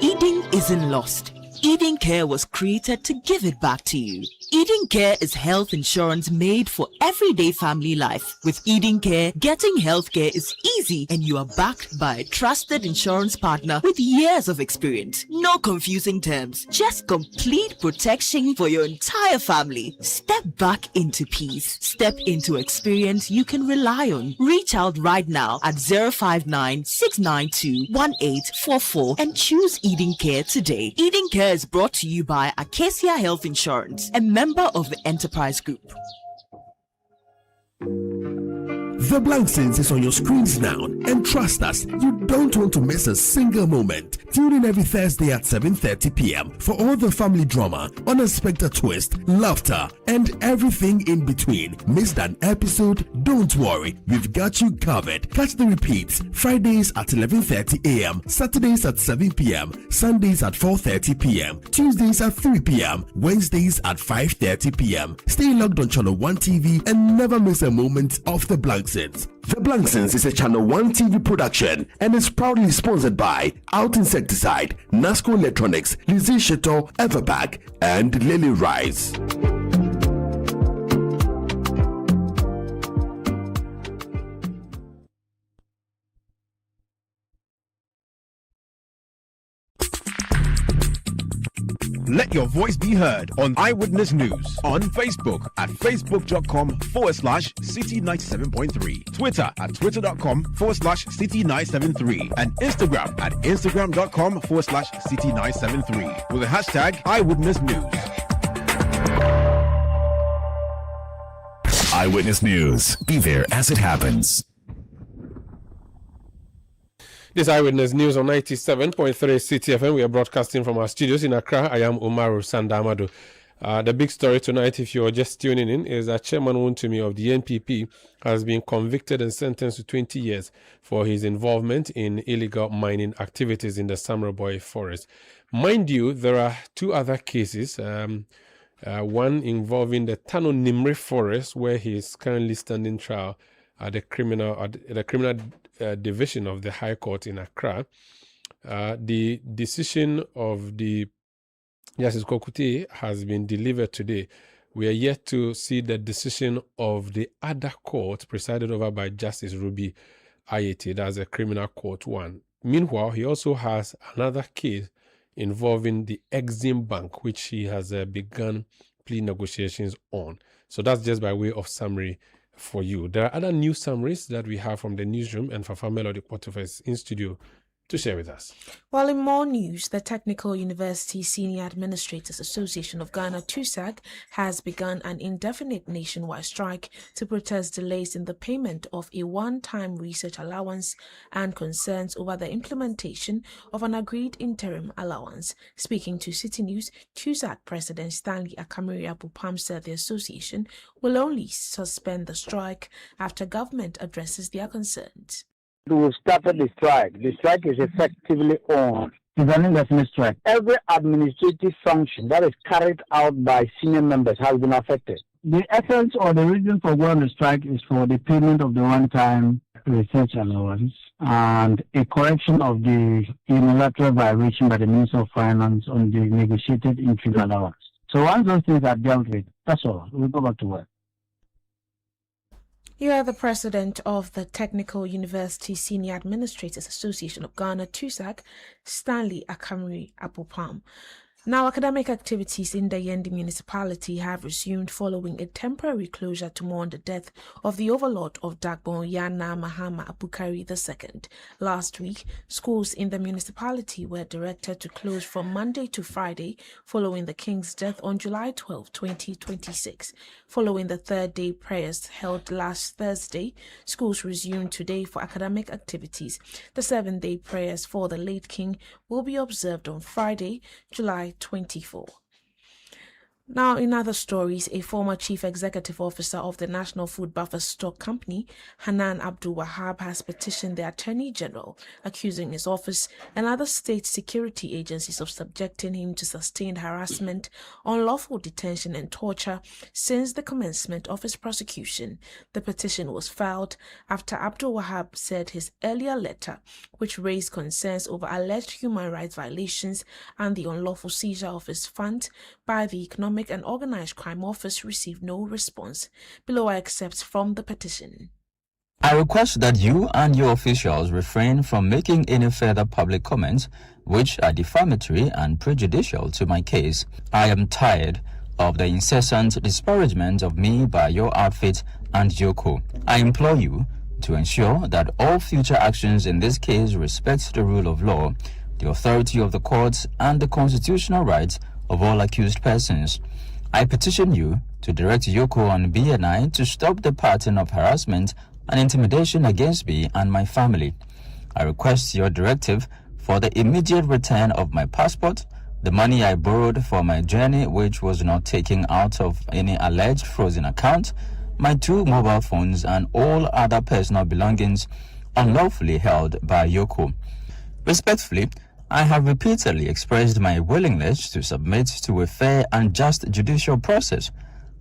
Speaker 20: Eden isn't lost. Eden Care was created to give it back to you. Eden Care is health insurance made for everyday family life. With Eden Care, getting healthcare is easy and you are backed by a trusted insurance partner with years of experience. No confusing terms, just complete protection for your entire family. Step back into peace. Step into experience you can rely on. Reach out right now at 059-692-1844 and choose Eden Care today. Eden Care is brought to you by Acacia Health Insurance, a member of the Enterprise Group.
Speaker 21: The Blank Scenes is on your screens now, and trust us, you don't want to miss a single moment. Tune in every Thursday at 7:30 p.m. for all the family drama, unexpected twist, laughter, and everything in between. Missed an episode? Don't worry, we've got you covered. Catch the repeats Fridays at 11:30 a.m., Saturdays at 7 p.m., Sundays at 4:30 p.m., Tuesdays at 3 p.m., Wednesdays at 5:30 p.m. Stay logged on Channel 1 TV and never miss a moment of The Blank Scenes. The Blank Scenes is a Channel 1 TV production and is proudly sponsored by Out Insecticide, Nasco Electronics, Lizzie Sheto, Everpack, and Lily Rice.
Speaker 4: Let your voice be heard on Eyewitness News on Facebook at facebook.com/Citi97.3, Twitter at twitter.com/Citi973, and Instagram at instagram.com/Citi973 with the hashtag Eyewitness News.
Speaker 3: Eyewitness News. Be there as it happens.
Speaker 5: This Eyewitness News on 97.3 Citi FM. We are broadcasting from our studios in Accra. I am Umaru Sandamado. The big story tonight, if you're just tuning in, is that Chairman Wontumi of the NPP has been convicted and sentenced to 20 years for his involvement in illegal mining activities in the Samreboy Forest. Mind you, there are two other cases, one involving the Tano Nimre Forest, where he is currently standing trial at the criminal division of the High Court in Accra. The decision of the Justice Kokute has been delivered today. We are yet to see the decision of the other court presided over by Justice Ruby Ayeti. That's a criminal court one. Meanwhile, he also has another case involving the Exim Bank, which he has begun plea negotiations on. So that's just by way of summary for you. There are other news summaries that we have from the newsroom, and Fafa Melody Portofes in studio to share with us.
Speaker 22: Well, in more news, the Technical University Senior Administrators Association of Ghana, TUSAG, has begun an indefinite nationwide strike to protest delays in the payment of a one-time research allowance and concerns over the implementation of an agreed interim allowance. Speaking to Citi News, TUSAG President Stanley Akamari-Apupam said the association will only suspend the strike after government addresses their concerns.
Speaker 23: We started the strike. The strike is effectively on. It's an indefinite strike. Every administrative function that is carried out by senior members has been affected. The essence or the reason for going on the strike is for the payment of the one-time research allowance and a correction of the unilateral violation by the Minister of Finance on the negotiated interim allowance. So once those things are dealt with, that's all. We'll go back to work.
Speaker 22: You are the president of the Technical University Senior Administrators Association of Ghana, TUSAG, Stanley Akamari-Apupam. Now, academic activities in the Yendi municipality have resumed following a temporary closure to mourn the death of the overlord of Dagbon, Yana Mahama Abukari II. Last week, schools in the municipality were directed to close from Monday to Friday following the king's death on July 12, 2026. Following the third-day prayers held last Thursday, schools resumed today for academic activities. The seventh-day prayers for the late king will be observed on Friday, July 24. Now, in other stories, a former chief executive officer of the National Food Buffer Stock Company, Hanan Abdul Wahab, has petitioned the Attorney General, accusing his office and other state security agencies of subjecting him to sustained harassment, unlawful detention and torture since the commencement of his prosecution. The petition was filed after Abdul Wahab said his earlier letter, which raised concerns over alleged human rights violations and the unlawful seizure of his funds by the Economic and Organized Crime Office, received no response. Below are excerpts from the petition.
Speaker 24: I request that you and your officials refrain from making any further public comments which are defamatory and prejudicial to my case. I am tired of the incessant disparagement of me by your outfit and Yoko. I implore you to ensure that all future actions in this case respect the rule of law, the authority of the courts, and the constitutional rights of all accused persons. I petition you to direct Yoko and BNI to stop the pattern of harassment and intimidation against me and my family. I request your directive for the immediate return of my passport, the money I borrowed for my journey, which was not taken out of any alleged frozen account, my 2 mobile phones, and all other personal belongings unlawfully held by Yoko. Respectfully, I have repeatedly expressed my willingness to submit to a fair and just judicial process.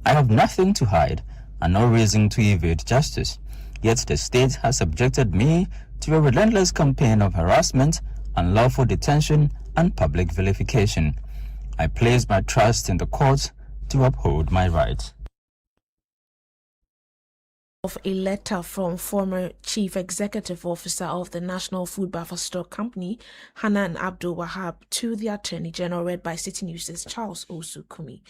Speaker 24: I have nothing to hide and no reason to evade justice. Yet the state has subjected me to a relentless campaign of harassment, unlawful detention, and public vilification. I place my trust in the courts to uphold my rights.
Speaker 22: Of a letter from former Chief Executive Officer of the National Food Buffer Stock Company, Hanan Abdul Wahab, to the Attorney General, read by Citi News' Charles Osukumi.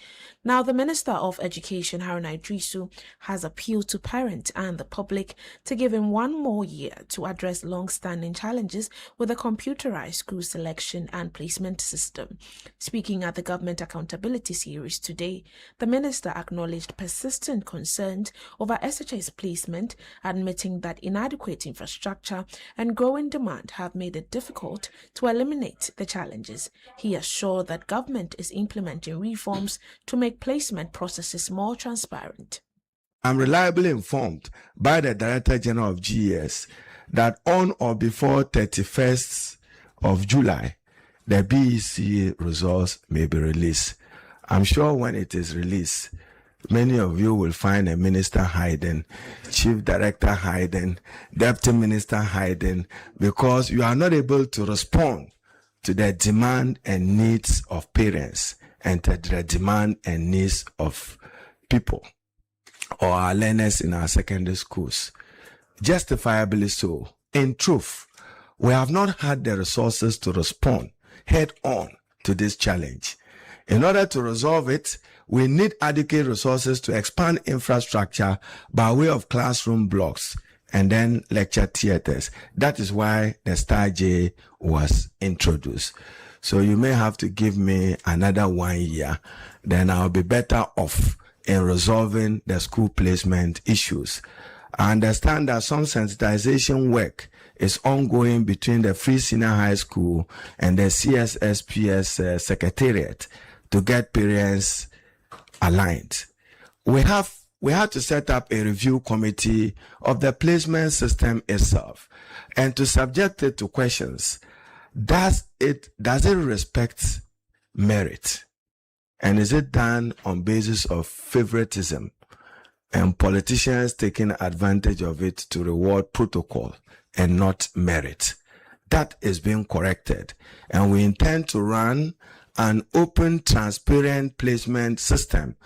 Speaker 22: Now, the Minister of Education, Haruna Idrisu, has appealed to parents and the public to give him 1 more year to address long-standing challenges with the computerized school selection and placement system. Speaking at the Government Accountability Series today, the Minister acknowledged persistent concerns over SHA's placement, admitting that inadequate infrastructure and growing demand have made it difficult to eliminate the challenges. He assured that government is implementing reforms to make placement processes more transparent.
Speaker 1: I'm reliably informed by the Director General of GES that on or before 31st of July, the BEC results may be released. I'm sure when it is released, many of you will find a minister hiding, chief director hiding, deputy minister hiding, because you are not able to respond to the demand and needs of parents and to the demand and needs of people or our learners in our secondary schools. Justifiably so. In truth, we have not had the resources to respond head on to this challenge. In order to resolve it, we need adequate resources to expand infrastructure by way of classroom blocks and then lecture theaters. That is why the Star J was introduced. So you may have to give me another 1 year, then I'll be better off in resolving the school placement issues. I understand that some sensitization work is ongoing between the Free Senior High School and the CSSPS Secretariat to get parents aligned. We had to set up a review committee of the placement system itself and to subject it to questions. Does it respect merit? And is it done on basis of favoritism and politicians taking advantage of it to reward protocol and not merit? That is being corrected, and we intend to run an open, transparent placement system.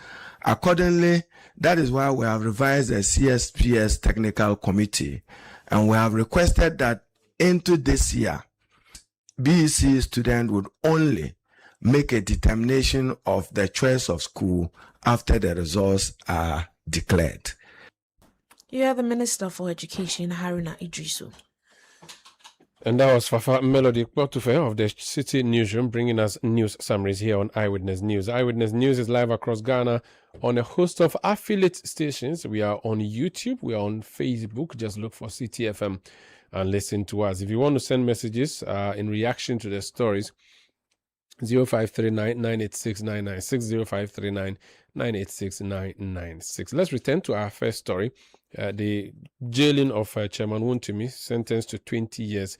Speaker 1: Accordingly, that is why we have revised the CSPS Technical Committee, and we have requested that into this year, BEC students would only make a determination of the choice of school after the results are declared.
Speaker 22: You are the Minister for Education, Haruna Idrisu.
Speaker 5: And that was Fafa Melody Kpotufe of the City Newsroom, bringing us news summaries here on Eyewitness News. Eyewitness News is live across Ghana on a host of affiliate stations. We are on YouTube, we are on Facebook. Just look for Citi FM and listen to us. If you want to send messages in reaction to the stories, 0539 986 996, 0539 986 996. Let's return to our first story. The jailing of Chairman Wontumi, sentenced to 20 years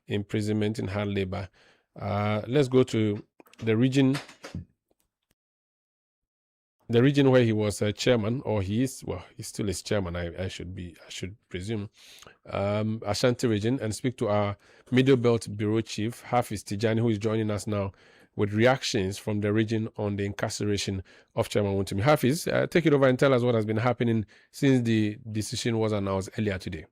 Speaker 5: imprisonment in hard labor. Let's go to the region where he was chairman, or he still is chairman, I should presume, Ashanti region, and speak to our Middle Belt Bureau Chief, Hafiz Tijani, who is joining us now with reactions from the region on the incarceration of Chairman Wontumi. Hafiz, take it over and tell us what has been happening since the decision was announced earlier today.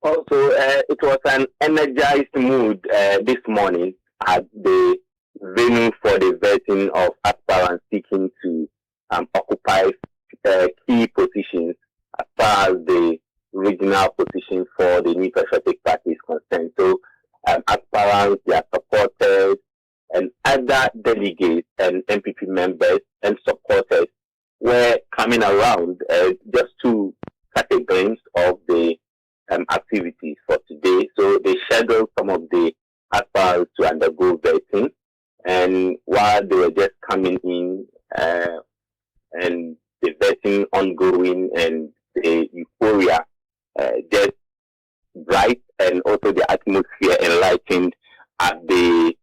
Speaker 2: Also, it was an energized mood this morning at the venue for the vetting of aspirants seeking to occupy key positions as far as the regional position for the New Patriotic Party is concerned. So, aspirants, their supporters, and other delegates and MPP members and supporters were coming around just to catch a glimpse of the vetting ongoing and the euphoria just bright, and also the atmosphere enlightened at the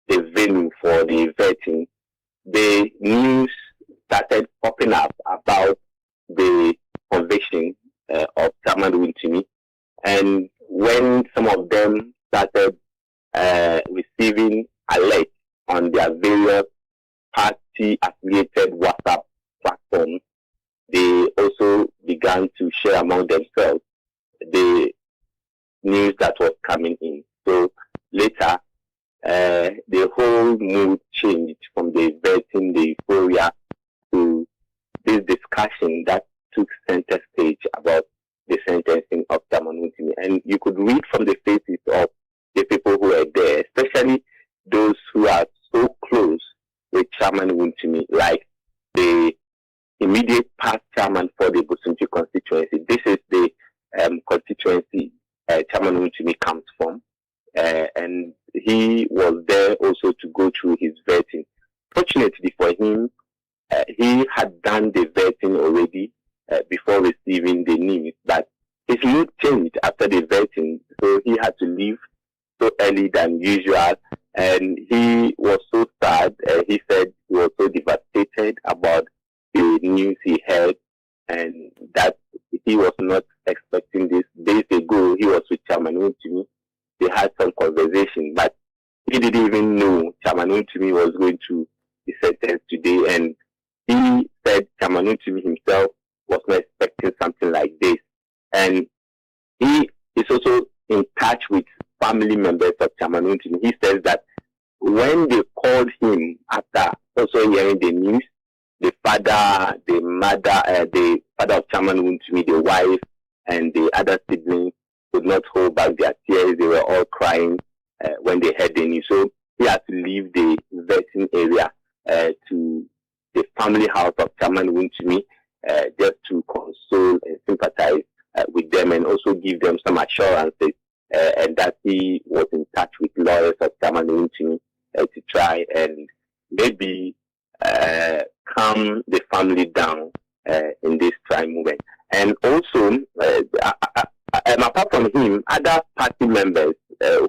Speaker 2: venue for the vetting, the news started popping up about the conviction of Chairman Wontumi. And when some of them started receiving alerts on their various party-affiliated WhatsApp platforms, they also began to share among themselves the news that was coming in. So later, the whole mood changed from the vetting, the euphoria, to this discussion that took center stage about the sentencing of Chairman Wontumi. And you could read from the faces of the people who were there, especially those who are so close with Chairman Wontumi, like the immediate past chairman for the Busumchi constituency. This is the constituency Chairman Wontumi comes from. And he was there also to go through his vetting. Fortunately for him, he had done the vetting already before receiving the news, but his mood changed after the vetting, so he had to leave so early than usual, and he was so sad. He said he was so devastated about the news he heard, and that he was not expecting this. Days ago, he was with Chairman Wontumi. They had some conversation, but he didn't even know Chairman Wontumi was going to be sentenced today, and he said Chairman Wontumi himself was not expecting something like this. And he is also in touch with family members of Chairman Wontumi. He says that when they called him after also hearing the news, the father, the mother, the father of Chairman Wontumi, the wife, and the other siblings could not hold back their tears. They were all crying when they heard the news. So he had to leave the vetting area to the family house of Chairman Wontumi just to console and sympathize with them, and also give them some assurances, and that he was in touch with lawyers of Chairman Wontumi to try and maybe calm the family down in this trying moment. And also, apart from him, other party members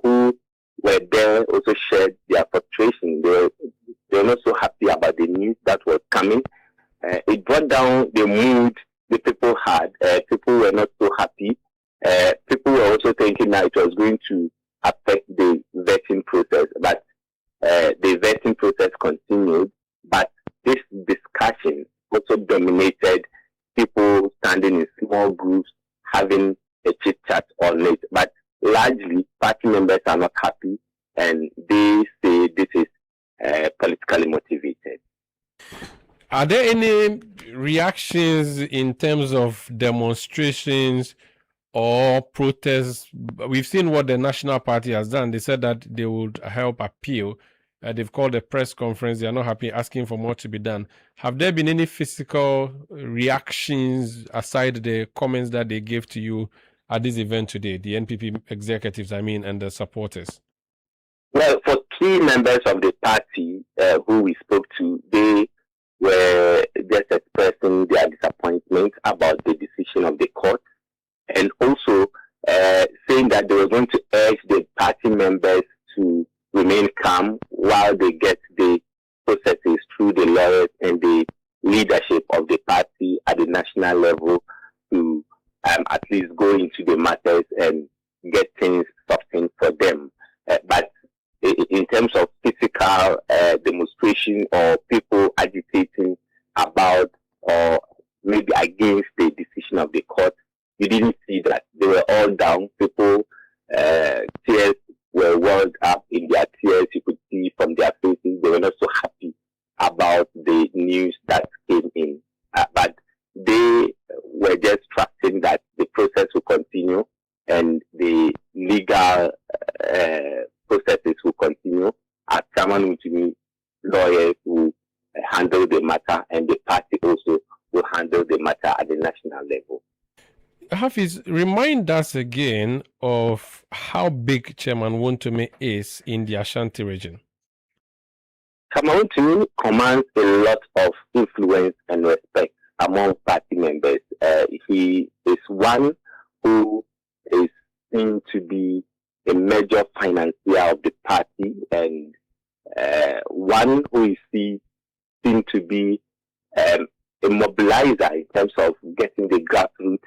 Speaker 2: who were there also shared their frustration. They were not so happy about the news that was coming. It brought down the mood the people had. People were not so happy. People were also thinking that it was going to affect the vetting process, but the vetting process continued. But this discussion also dominated people standing in small groups, having a chit chat on it. But largely, party members are not happy, and they say this is politically motivated.
Speaker 5: Are there any reactions in terms of demonstrations or protests? We've seen what the National Party has done. They said that they would help appeal. They've called a press conference. They are not happy, asking for more to be done. Have there been any physical reactions aside the comments that they gave to you at this event today, the NPP executives, and the supporters?
Speaker 2: Well, for key members of the party who we spoke to, they were just expressing their disappointment about the decision of the court, and also saying that they were going to urge the party members to remain calm while they get the processes through the lawyers and the leadership of the party at the national level to at least go into the matters and get things softened for them. But in terms of physical demonstration or people agitating about or maybe against the decision of the court, you didn't see that. They were all down. People, tears were welled up in their tears. You could see from their faces they were not so happy about the news that came in. But they were just trusting that the process will continue and the legal processes will continue, as Chairman Wontumi lawyers will handle the matter, and the party also will handle the matter at the national level.
Speaker 5: Hafiz, remind us again of how big Chairman Wontumi is in the Ashanti region.
Speaker 2: Chairman Wontumi commands a lot of influence and respect among party members. He is one who is seen to be a major financier of the party, and one who is seen to be a mobilizer in terms of getting the grassroots,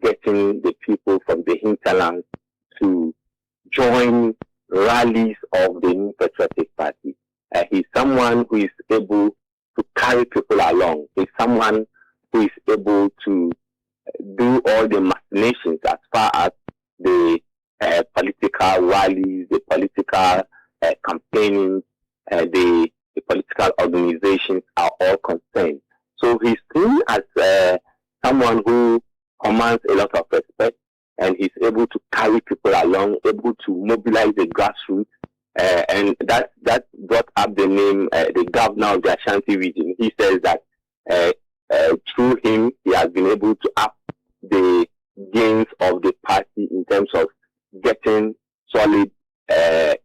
Speaker 2: getting the people from the hinterland to join rallies of the New Patriotic Party. He's someone who is able to carry people along. He's someone who is able to do all the machinations as far as the political rallies, the political campaigning, the political organizations are all concerned. So he's seen as someone who commands a lot of respect, and he's able to carry people along, able to mobilize the grassroots, and that brought up the name, the governor of the Ashanti region. He says that through him, he has been able to up the gains of the party in terms of getting solid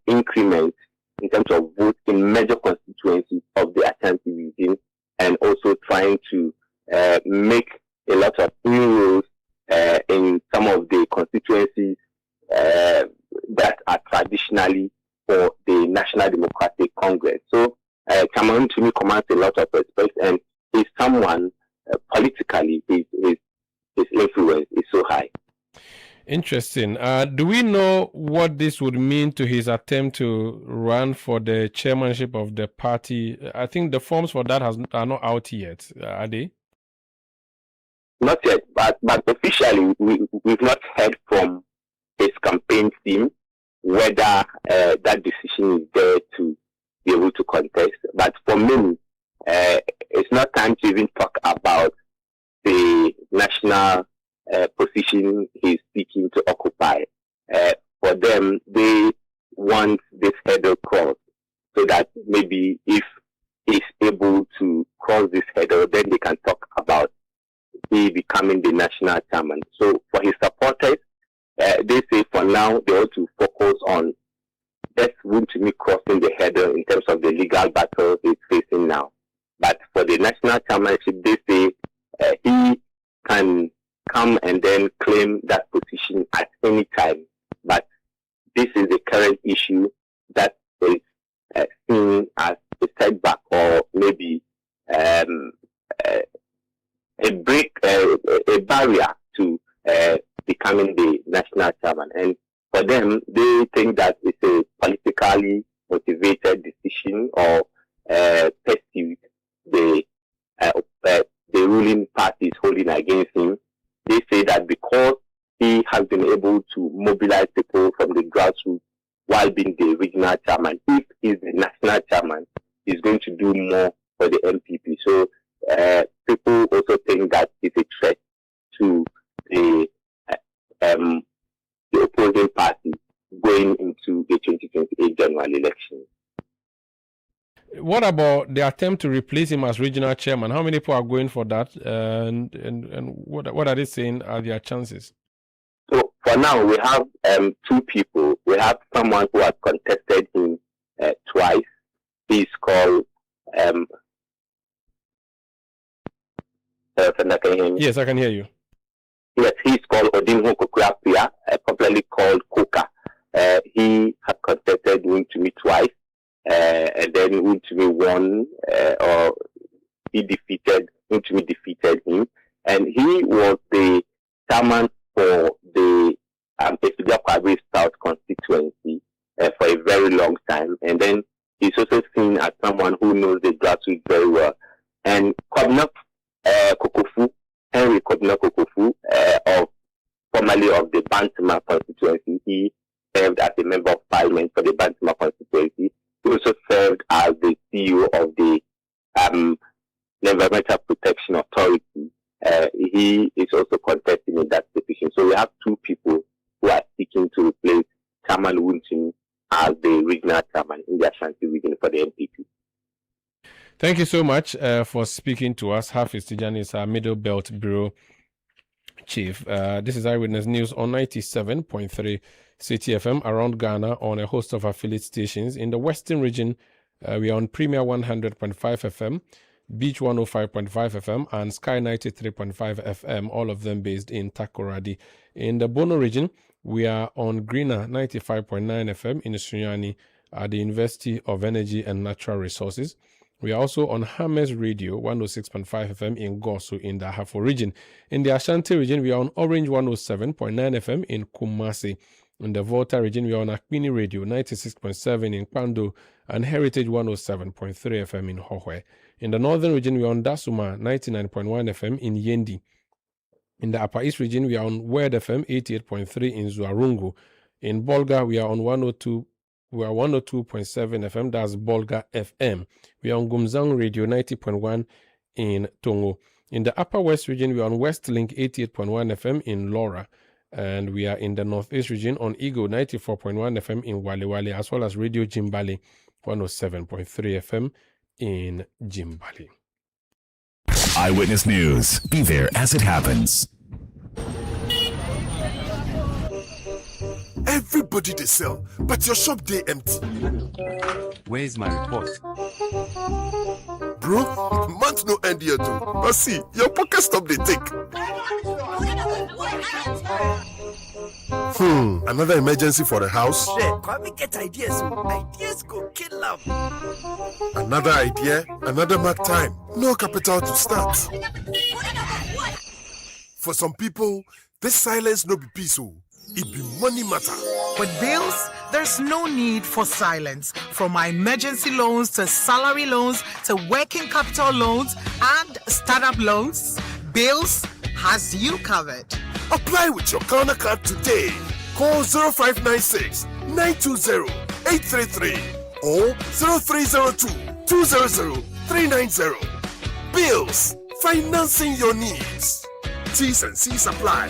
Speaker 2: increments in terms of votes in major constituencies of the Ashanti region, and also trying to make a lot of inroads in some of the constituencies that are traditionally for the National Democratic Congress. So Chairman Wontumi commands a lot of respect, and is someone politically, his influence is so high.
Speaker 5: Interesting. Do we know what this would mean to his attempt to run for the chairmanship of the party? I think the forms for that are not out yet, are they?
Speaker 2: Not yet, but officially we've not heard from his campaign team whether that decision is there to be able to contest. But for me, it's not time to even talk about the national position he's seeking to occupy. For them, they want this hurdle crossed, so that maybe if he's able to cross this hurdle, then they can talk about he becoming the national chairman. So for his supporters, they say for now they ought to focus on just Wontumi crossing the hurdle in terms of the legal battle he's facing now. But for the national chairmanship, they say he can come and then claim that position at any time. But this is the current issue that is seen as a setback, or maybe a barrier to becoming the national chairman. And for them, they think that it's a politically motivated decision or pursuit the ruling party is holding against him. They say that because he has been able to mobilize people from the grassroots while being the regional chairman, if he's the national chairman, he's going to do more for the MPP. So people also think that it's a threat to the opposing party going into the 2028 general election.
Speaker 5: What about the attempt to replace him as regional chairman? How many people are going for that? And what are they saying are their chances?
Speaker 2: So for now, we have two people. We have someone who has contested him twice. He's called. Can you hear me?
Speaker 5: Yes, I can hear you.
Speaker 2: Yes, he's called Odinho Kokuapia, popularly called Koka. He has contested Wontumi twice. And then Wontumi won, or Wontumi defeated him, and he was the chairman for the Efidjapkwabe South constituency for a very long time, and then he's also seen as someone who knows the grassroots very well. And Henry Kobna Kokofu, formerly of the Bantama constituency, he served as a member of parliament for the Bantama constituency. He also served as the CEO of the Environmental Protection Authority. He is also contesting in that position. So we have two people who are seeking to replace Chairman Wontumi as the regional chairman in the Ashanti region for the MPP.
Speaker 5: Thank you so much for speaking to us. Hafiz Tijani is our Middle Belt Bureau Chief. This is Eyewitness News on 97.3 Citi FM around Ghana on a host of affiliate stations. In the Western region, we are on Premier 100.5 FM, Beach 105.5 FM, and Sky 93.5 FM, all of them based in Takoradi. In the Bono region, we are on Greener 95.9 FM in Sunyani at the University of Energy and Natural Resources. We are also on Hammers Radio 106.5 FM in Gosu in the Ahafo region. In the Ashanti region, we are on Orange 107.9 FM in Kumasi. In the Volta region, we are on Akpini Radio 96.7 in Kwando and Heritage 107.3 FM in Hohwe. In the Northern region, we are on Dasuma 99.1 FM in Yendi. In the Upper East region, we are on Word FM 88.3 in Zuarungu. In Bolga, we are on 102.7 FM, that's Bolga FM. We are on Gumzang Radio 90.1 in Tongo. In the Upper West region, we are on Westlink 88.1 FM in Laura. And we are in the Northeast region on Eagle 94.1 FM in Wale, as well as Radio Jimbali 107.3 FM in Jimbali.
Speaker 3: Eyewitness News. Be there as it happens.
Speaker 21: Everybody they sell, but your shop they empty.
Speaker 6: Where's my report?
Speaker 21: Bro, month no end yet too. But see, your pocket stop they take. Another emergency for the house?
Speaker 8: Come get ideas. Ideas go kill them.
Speaker 21: Another idea, another mark time. No capital to start. For some people, this silence no be peaceful. It be money matter.
Speaker 14: With bills, there's no need for silence. From my emergency loans to salary loans to working capital loans and startup loans, Bills has you covered.
Speaker 21: Apply with your Ghana card today. Call 0596 920 833 or 0302 200 390. Bills, financing your needs. T's and C's apply.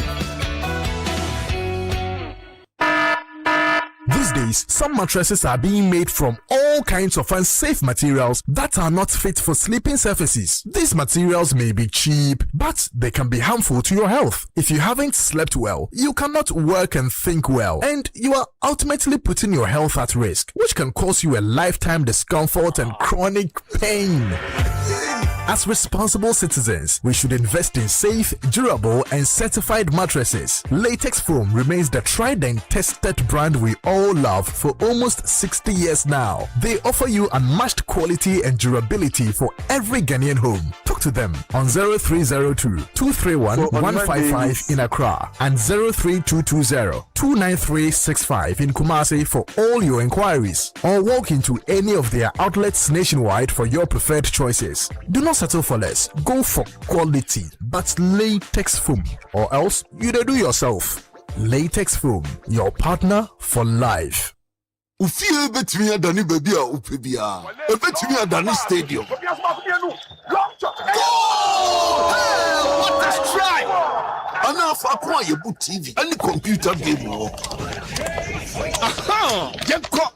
Speaker 21: These days, some mattresses are being made from all kinds of unsafe materials that are not fit for sleeping surfaces. These materials may be cheap, but they can be harmful to your health. If you haven't slept well, you cannot work and think well, and you are ultimately putting your health at risk, which can cause you a lifetime discomfort and chronic pain. As responsible citizens, we should invest in safe, durable, and certified mattresses. Latex Foam remains the tried and tested brand we all love for almost 60 years now. They offer you unmatched quality and durability for every Ghanaian home. Talk to them on 0302 231 155 in Accra and 03220 29365 in Kumasi for all your inquiries, or walk into any of their outlets nationwide for your preferred choices. Do not settle for less. Go for quality, but Latex Foam, or else you do yourself. Latex Foam, your partner for life.
Speaker 9: Ufie betimi adani baby a upebia. Betimi adani stadium.
Speaker 8: Hey, what a strike!
Speaker 9: Enough akwa yebu TV. Any computer game wo. Aha! Jeko.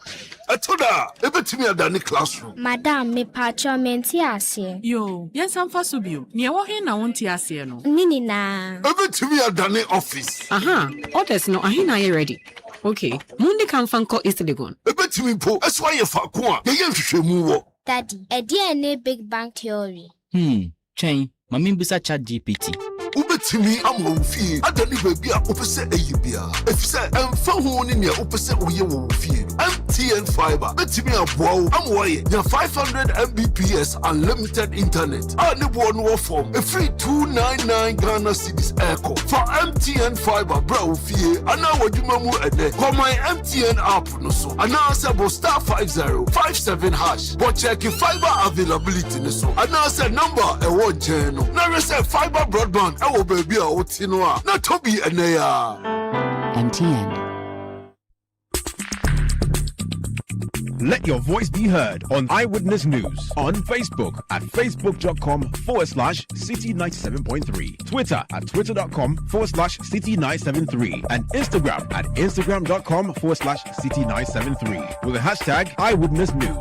Speaker 9: Atoda, ebetimi adani classroom.
Speaker 10: Madam, me pacho menti ase.
Speaker 25: Yo, yen samfa subio. Ni ewo he na wonti ase no.
Speaker 10: Nini na.
Speaker 9: Ebetimi adani office.
Speaker 25: Aha, orders no ahina ye ready. Okay, mundi kan fanko East Legon.
Speaker 9: Ebetimi po, eswa ye fa ko a, ye hwehwemu wo.
Speaker 10: Daddy, e dey na big bang theory.
Speaker 25: Chen, mami bisa chat GPT.
Speaker 9: Ubetimi amawufie adani baby a opese eyibia efise emfa ho ni ne opese oye wo fie MTN fiber betimi aboa amwoye nya 500 Mbps unlimited internet ani bo no form a free 299 Ghana cedis echo for MTN fiber bra fie ana wadwuma mu ene come my MTN app no so ana sebo *5057# but check fiber availability no so ana say number e wo gen no na receive fiber broadband oh baby, what's in one? Not to be a naya.
Speaker 25: MTN.
Speaker 4: Let your voice be heard on Eyewitness News on Facebook at facebook.com/City97.3, Twitter at twitter.com/City973, and Instagram at instagram.com/City973 with the hashtag Eyewitness News.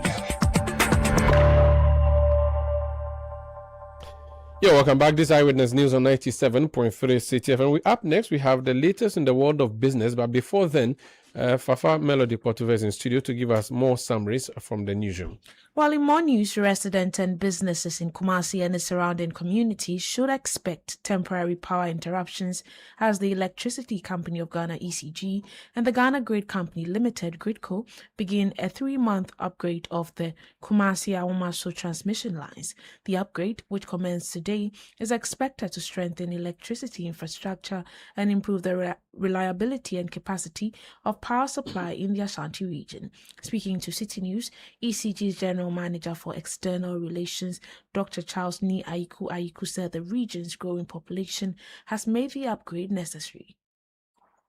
Speaker 5: Yeah, welcome back. This Eyewitness News on 97.3 City FM. Up next, we have the latest in the world of business. But before then, Fafa Melody Portuguese in studio to give us more summaries from the newsroom.
Speaker 22: While in more news, residents and businesses in Kumasi and the surrounding communities should expect temporary power interruptions as the Electricity Company of Ghana (ECG) and the Ghana Grid Company Limited (GridCo) begin a 3-month upgrade of the Kumasi-Awomaso transmission lines. The upgrade, which commenced today, is expected to strengthen electricity infrastructure and improve the reliability and capacity of power supply in the Ashanti region. Speaking to Citi News, ECG's General Manager for External Relations, Dr. Charles Nik Amarteifio, said the region's growing population has made the upgrade necessary.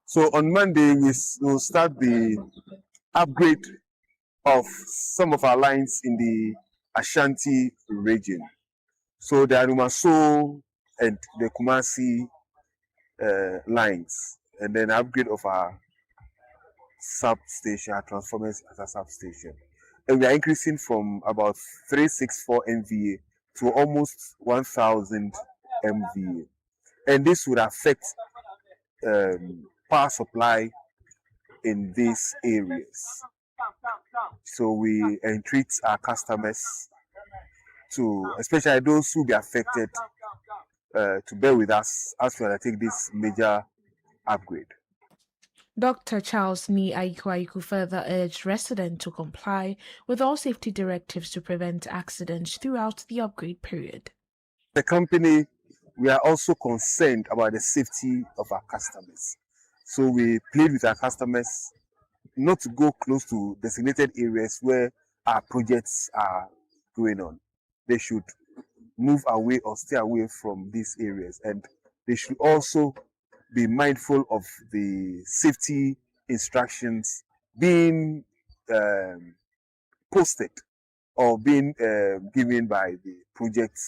Speaker 7: So on Monday, we will start the upgrade of some of our lines in the Ashanti region. So the Awomaso and the Kumasi lines, and then upgrade of our substation, our transformers as a substation. And we are increasing from about 364 MVA to almost 1000 MVA. And this would affect power supply in these areas. So we entreat our customers to, especially those who be affected, to bear with us as we undertake this major upgrade.
Speaker 22: Dr. Charles Nik Amarteifio further urged residents to comply with all safety directives to prevent accidents throughout the upgrade period.
Speaker 7: The company, we are also concerned about the safety of our customers. So we plead with our customers not to go close to designated areas where our projects are going on. They should move away or stay away from these areas, and they should also be mindful of the safety instructions being posted or being given by the project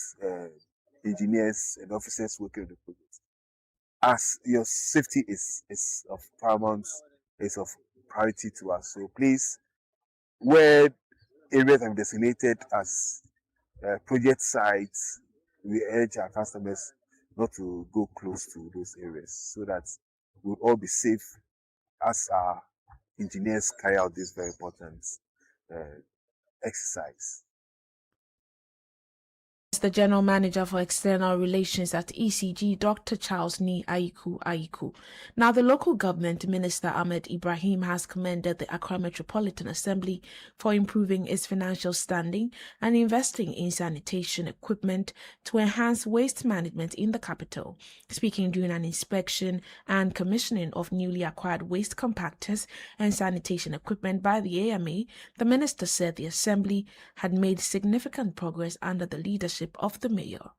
Speaker 7: engineers and officers working on the project. As your safety is of paramount, is of priority to us. So please, where areas are designated as project sites, we urge our customers not to go close to those areas so that we'll all be safe as our engineers carry out this very important exercise.
Speaker 22: The General Manager for External Relations at ECG, Dr. Charles Nik Amarteifio. Now, the local government minister Ahmed Ibrahim has commended the Accra Metropolitan Assembly for improving its financial standing and investing in sanitation equipment to enhance waste management in the capital. Speaking during an inspection and commissioning of newly acquired waste compactors and sanitation equipment by the AMA, the minister said the Assembly had made significant progress under the leadership of the mayor.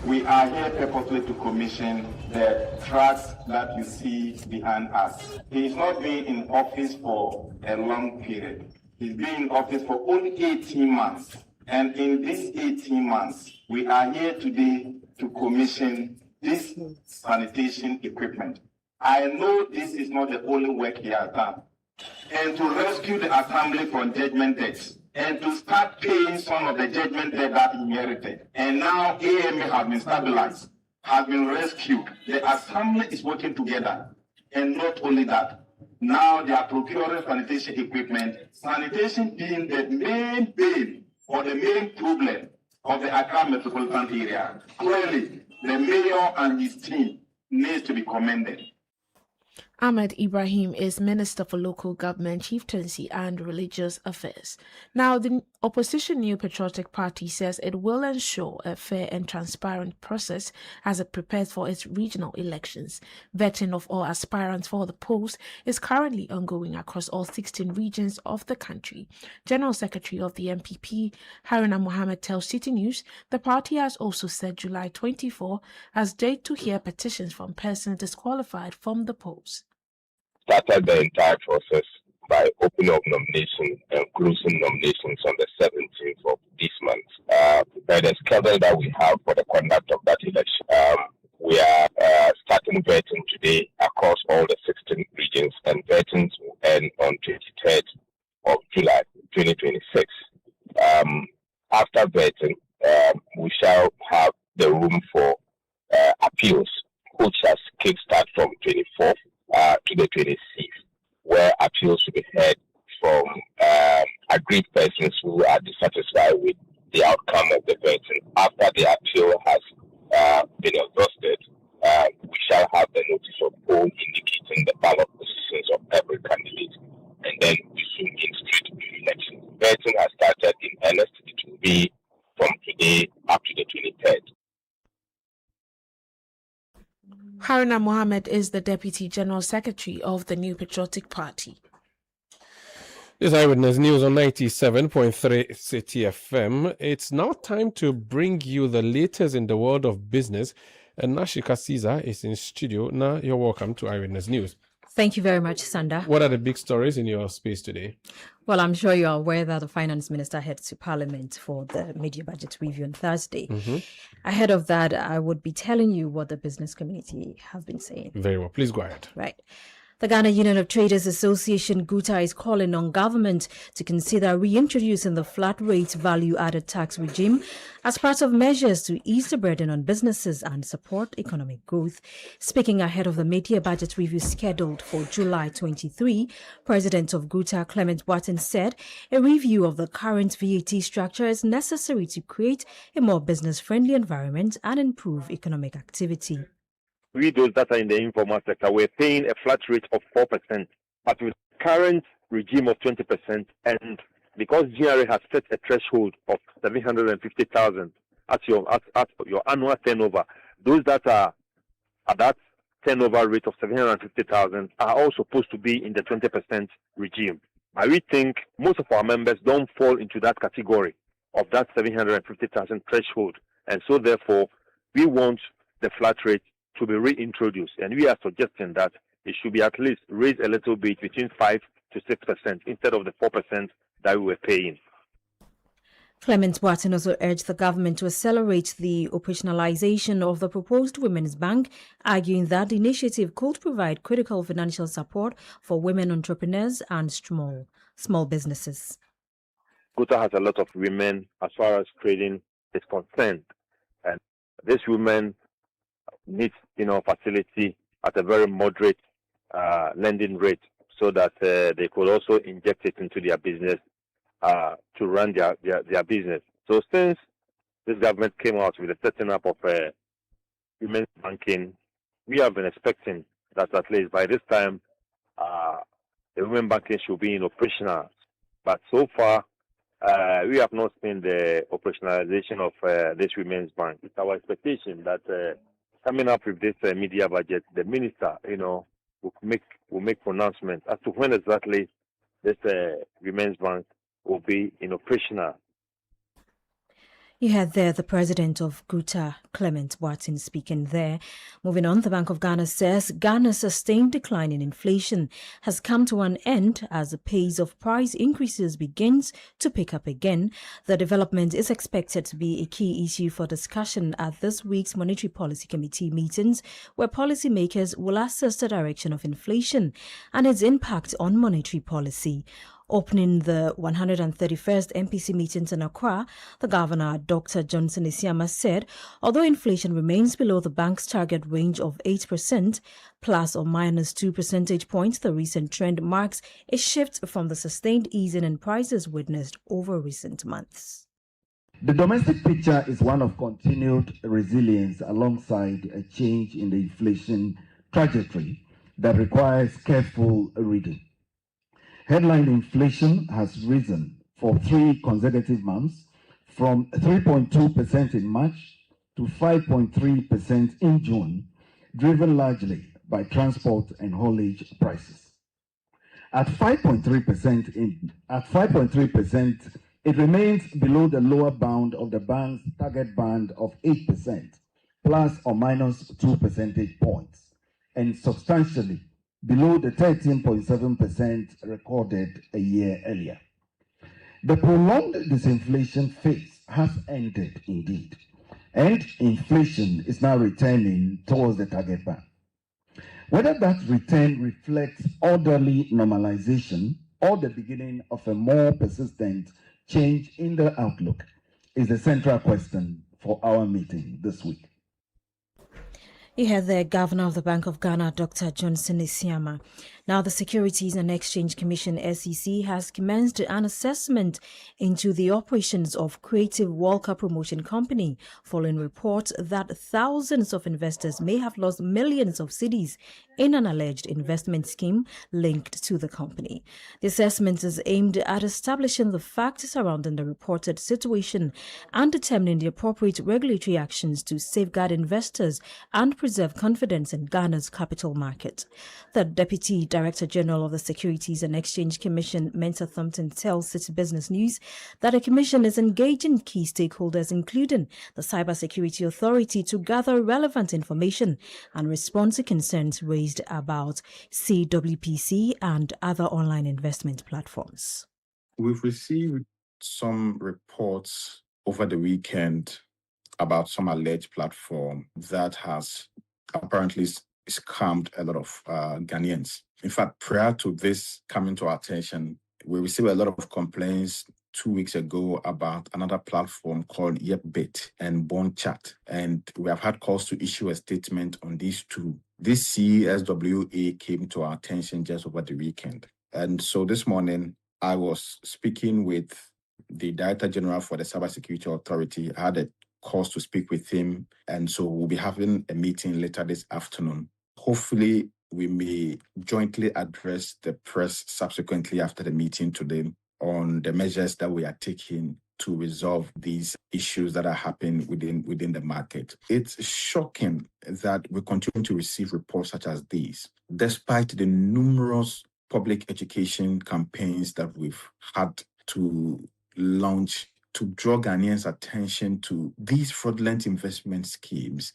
Speaker 11: We are here purposely to commission the trucks that you see behind us. He's not been in office for a long period. He's been in office for only 18 months. And in these 18 months, we are here today to commission this sanitation equipment. I know this is not the only work he has done. And to rescue the assembly from judgment debts, and to start paying some of the judgment debt that he inherited. And now AMA has been stabilized, has been rescued. The assembly is working together. And not only that, now they are procuring sanitation equipment, sanitation being the main pain or the main problem of the Accra metropolitan area. Clearly, the mayor and his team needs to be commended.
Speaker 22: Ahmed Ibrahim is Minister for Local Government, Chieftaincy and Religious Affairs. Now, the opposition New Patriotic Party says it will ensure a fair and transparent process as it prepares for its regional elections. Vetting of all aspirants for the post is currently ongoing across all 16 regions of the country. General Secretary of the NPP, Haruna Mohammed, tells Citi News the party has also set July 24 as date to hear petitions from persons disqualified from the polls.
Speaker 12: Started the entire process by opening up nominations and closing nominations on the 17th of this month. By the schedule that we have for the conduct of that election, we are starting vetting today across all the 16 regions, and vetting will end on 23rd of July 2026. After vetting, we shall have the room for appeals, which has kickstart from 24th to the 26th, where appeals will be heard from agreed persons who are
Speaker 22: Haruna Mohammed is the Deputy General Secretary of the New Patriotic Party.
Speaker 5: This Eyewitness News on 97.3 Citi FM. It's now time to bring you the latest in the world of business. And Nashika Caesar is in studio. Now, you're welcome to Eyewitness News.
Speaker 13: Thank you very much, Sanda.
Speaker 5: What are the big stories in your space today?
Speaker 13: Well, I'm sure you are aware that the Finance Minister heads to Parliament for the mid-year budget review on Thursday. Ahead of that, I would be telling you what the business community have been saying.
Speaker 5: Very well. Please go ahead.
Speaker 13: Right. The Ghana Union of Traders Association, GUTA, is calling on government to consider reintroducing the flat rate value-added tax regime as part of measures to ease the burden on businesses and support economic growth. Speaking ahead of the mid-year budget review scheduled for July 23, President of GUTA, Clement Boateng, said a review of the current VAT structure is necessary to create a more business-friendly environment and improve economic activity.
Speaker 15: We, those that are in the informal sector, we're paying a flat rate of 4%, but with the current regime of 20%, and because GRA has set a threshold of 750,000 at your annual turnover, those that are at that turnover rate of 750,000 are all supposed to be in the 20% regime. I really think most of our members don't fall into that category of that 750,000 threshold, and so therefore we want the flat rate to be reintroduced, and we are suggesting that it should be at least raised a little bit between 5 to 6% instead of the 4% that we were paying.
Speaker 13: Clement Boateng also urged the government to accelerate the operationalization of the proposed Women's Bank, arguing that the initiative could provide critical financial support for women entrepreneurs and small businesses.
Speaker 15: GUTA has a lot of women as far as trading is concerned, and these women need facility at a very moderate lending rate so that they could also inject it into their business to run their business. So since this government came out with the setting up of women's banking, we have been expecting that at least by this time the women banking should be in operational. But so far we have not seen the operationalization of this women's bank. It's our expectation that coming up with this media budget, the minister, will make pronouncements as to when exactly this women's bank will be in operational.
Speaker 13: You had there the president of GUTA, Clement Boateng, speaking there. Moving on, the Bank of Ghana says Ghana's sustained decline in inflation has come to an end as the pace of price increases begins to pick up again. The development is expected to be a key issue for discussion at this week's Monetary Policy Committee meetings, where policymakers will assess the direction of inflation and its impact on monetary policy. Opening the 131st MPC meetings in Accra, the governor, Dr. Johnson Isiama, said although inflation remains below the bank's target range of 8%, plus or minus 2 percentage points, the recent trend marks a shift from the sustained easing in prices witnessed over recent months.
Speaker 17: The domestic picture is one of continued resilience alongside a change in the inflation trajectory that requires careful reading. Headline inflation has risen for 3 consecutive months, from 3.2% in March to 5.3% in June, driven largely by transport and haulage prices. At 5.3%, it remains below the lower bound of the bank's target band of 8%, plus or minus 2 percentage points, and substantially below the 13.7% recorded a year earlier. The prolonged disinflation phase has ended indeed, and inflation is now returning towards the target band. Whether that return reflects orderly normalization or the beginning of a more persistent change in the outlook is the central question for our meeting this week.
Speaker 13: You heard the Governor of the Bank of Ghana, Dr. Johnson Isiama. Now, the Securities and Exchange Commission, SEC, has commenced an assessment into the operations of Creative World Cup Promotion Company, following reports that thousands of investors may have lost millions of cedis in an alleged investment scheme linked to the company. The assessment is aimed at establishing the facts surrounding the reported situation and determining the appropriate regulatory actions to safeguard investors and preserve confidence in Ghana's capital market. The Deputy Director General of the Securities and Exchange Commission, Mensah Thompson, tells Citi Business News that the Commission is engaging key stakeholders, including the Cybersecurity Authority, to gather relevant information and respond to concerns raised about CWPC and other online investment platforms.
Speaker 16: We've received some reports over the weekend about some alleged platform that has apparently scammed a lot of Ghanaians. In fact, prior to this coming to our attention, we received a lot of complaints 2 weeks ago about another platform called YepBit and Bond Chat. And we have had calls to issue a statement on these two. This CSWA came to our attention just over the weekend. And so this morning, I was speaking with the Director General for the Cybersecurity Authority. I had a cause to speak with him, and so we'll be having a meeting later this afternoon. Hopefully, we may jointly address the press subsequently after the meeting today on the measures that we are taking to resolve these issues that are happening within the market. It's shocking that we continue to receive reports such as these, despite the numerous public education campaigns that we've had to launch to draw Ghanaians' attention to these fraudulent investment schemes.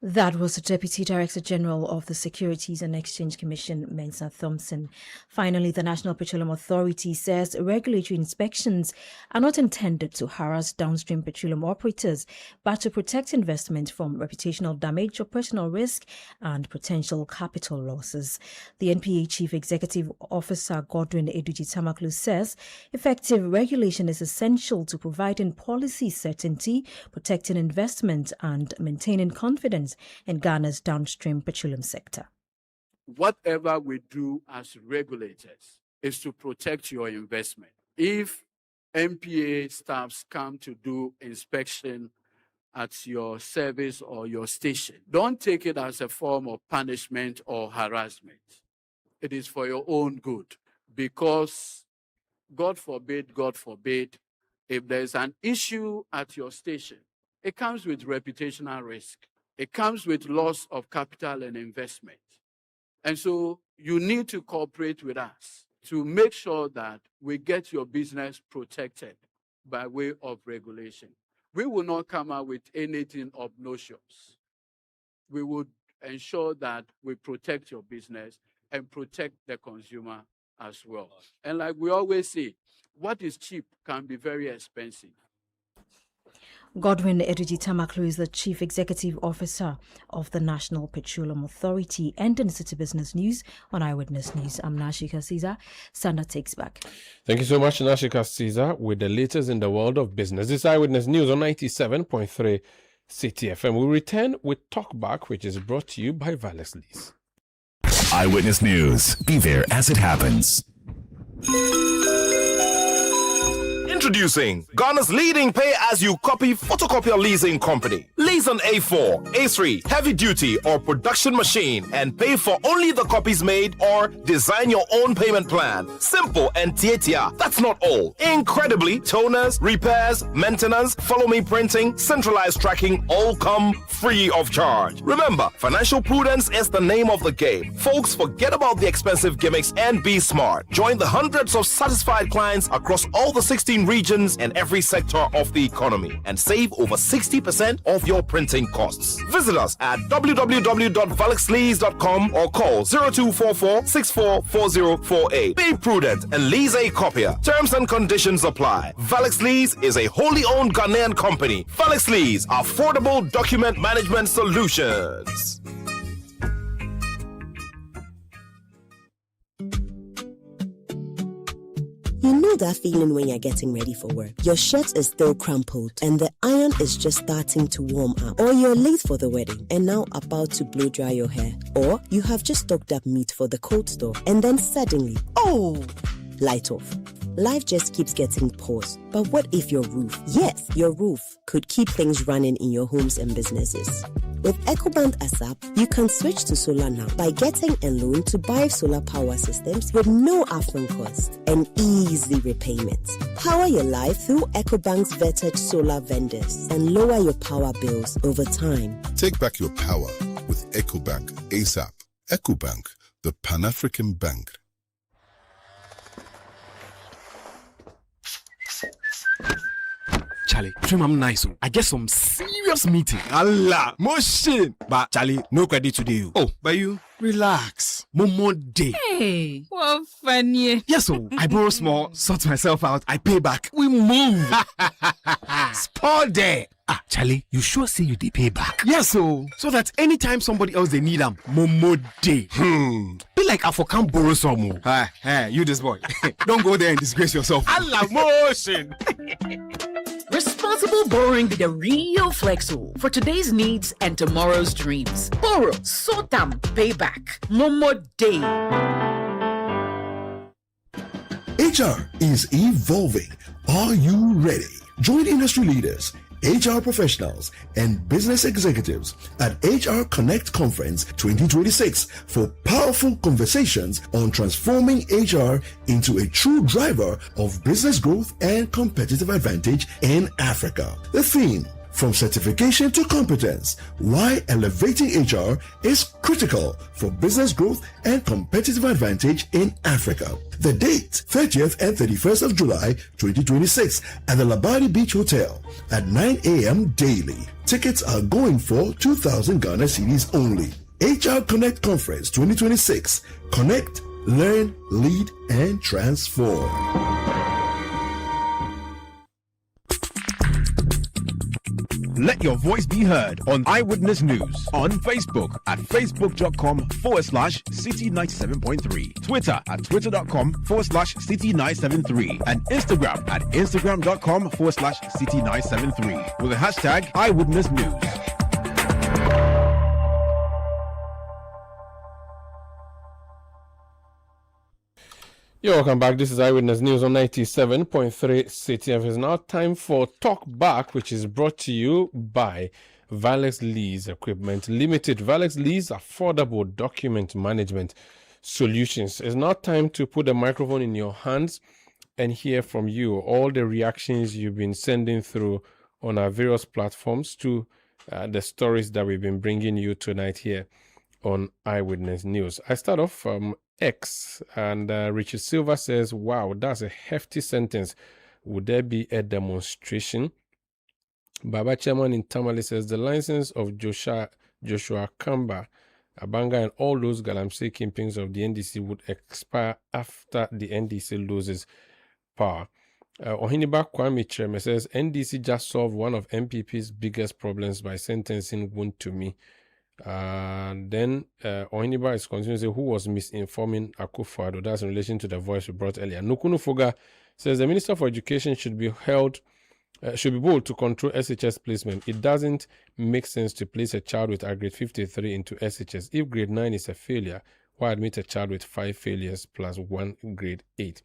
Speaker 13: That was the Deputy Director General of the Securities and Exchange Commission, Mensah Thompson. Finally, the National Petroleum Authority says regulatory inspections are not intended to harass downstream petroleum operators, but to protect investment from reputational damage or personal risk and potential capital losses. The NPA Chief Executive Officer Godwin Edudzi-Tamaklo says effective regulation is essential to providing policy certainty, protecting investment, and maintaining confidence in Ghana's downstream petroleum sector.
Speaker 18: Whatever we do as regulators is to protect your investment. If NPA staffs come to do inspection at your service or your station, don't take it as a form of punishment or harassment. It is for your own good, because God forbid, if there's an issue at your station, it comes with reputational risk. It comes with loss of capital and investment. And so you need to cooperate with us to make sure that we get your business protected by way of regulation. We will not come out with anything obnoxious. We would ensure that we protect your business and protect the consumer as well. And like we always say, what is cheap can be very expensive.
Speaker 13: Godwin Edudzi-Tamaklo is the Chief Executive Officer of the National Petroleum Authority. And in Citi Business News on Eyewitness News, I'm Nashika Caesar. Sandra takes back.
Speaker 5: Thank you so much, Nashika Caesar, with the latest in the world of business. This is Eyewitness News on 97.3 Citi FM. We'll return with Talkback, which is brought to you by Valexleys.
Speaker 3: Eyewitness News. Be there as it happens.
Speaker 19: Introducing Ghana's leading pay-as-you-copy photocopier leasing company. Lease an A4, A3, heavy-duty or production machine and pay for only the copies made, or design your own payment plan. Simple and tietia. That's not all. Incredibly, toners, repairs, maintenance, follow-me printing, centralized tracking all come free of charge. Remember, financial prudence is the name of the game. Folks, forget about the expensive gimmicks and be smart. Join the hundreds of satisfied clients across all the 16 regions and every sector of the economy and save over 60% of your printing costs. Visit us at www.valexleys.com or call 0244-644048. Be prudent and lease a copier. Terms and conditions apply. Valexleys is a wholly owned Ghanaian company. Valexleys, affordable document management solutions.
Speaker 20: You know that feeling when you're getting ready for work. Your shirt is still crumpled and the iron is just starting to warm up. Or you're late for the wedding and now about to blow dry your hair. Or you have just stocked up meat for the cold store and then suddenly, oh, light off. Life just keeps getting paused. But what if your roof, yes, your roof, could keep things running in your homes and businesses? With EcoBank ASAP, you can switch to solar now by getting a loan to buy solar power systems with no upfront cost and easy repayment. Power your life through EcoBank's vetted solar vendors and lower your power bills over time.
Speaker 1: Take back your power with EcoBank ASAP. EcoBank, the Pan-African Bank.
Speaker 2: Charlie, trim I'm nice. I get some serious meeting. Allah, motion. But Charlie, no credit today. Oh, but you relax. Momo day.
Speaker 25: Hey, what funny.
Speaker 2: Yes, so I borrow small, sort myself out, I pay back. We move. Spot there. Ah, Charlie, you sure say you pay back? Yes, so that anytime somebody else they need them, Momo day. Be like I for can't borrow some more. Hey, you this boy. Don't go there and disgrace yourself. Allah, motion.
Speaker 6: Responsible borrowing be the real flexo for today's needs and tomorrow's dreams. Borrow, sort them, pay back. Momo day.
Speaker 23: HR is evolving. Are you ready? Join industry leaders, HR professionals, and business executives at HR Connect Conference 2026 for powerful conversations on transforming HR into a true driver of business growth and competitive advantage in Africa. The theme: from certification to competence, why elevating HR is critical for business growth and competitive advantage in Africa. The date, 30th and 31st of July 2026 at the Labadi Beach Hotel at 9 a.m. daily. Tickets are going for 2,000 Ghana cedis only. HR Connect Conference 2026. Connect, learn, lead, and transform.
Speaker 4: Let your voice be heard on Eyewitness News on Facebook at facebook.com/Citi97.3, Twitter at twitter.com/Citi973, and Instagram at instagram.com/Citi973 with the hashtag Eyewitness News.
Speaker 5: You're welcome back. This is Eyewitness News on 97.3 Citi FM. It's now time for Talk Back, which is brought to you by Valex Lease Equipment Limited. Valex Lease affordable document management solutions. It's now time to put the microphone in your hands and hear from you all the reactions you've been sending through on our various platforms to the stories that we've been bringing you tonight here on Eyewitness News. I start off from X, and Richard Silva says, wow, that's a hefty sentence. Would there be a demonstration? Baba Chairman in Tamale says the license of Joshua Kamba, Abanga, and all those Galamsey kingpins of the NDC would expire after the NDC loses power. Ohiniba Kwame Chreme says NDC just solved one of MPP's biggest problems by sentencing Wontumi. Then Ohiniba is continuing to say, who was misinforming Akufo-Addo? That's in relation to the voice we brought earlier. Nukunu Foga says the Minister for Education should be bold to control SHS placement. It doesn't make sense to place a child with a grade 53 into SHS. If grade 9 is a failure, why admit a child with 5 failures plus 1 grade 8?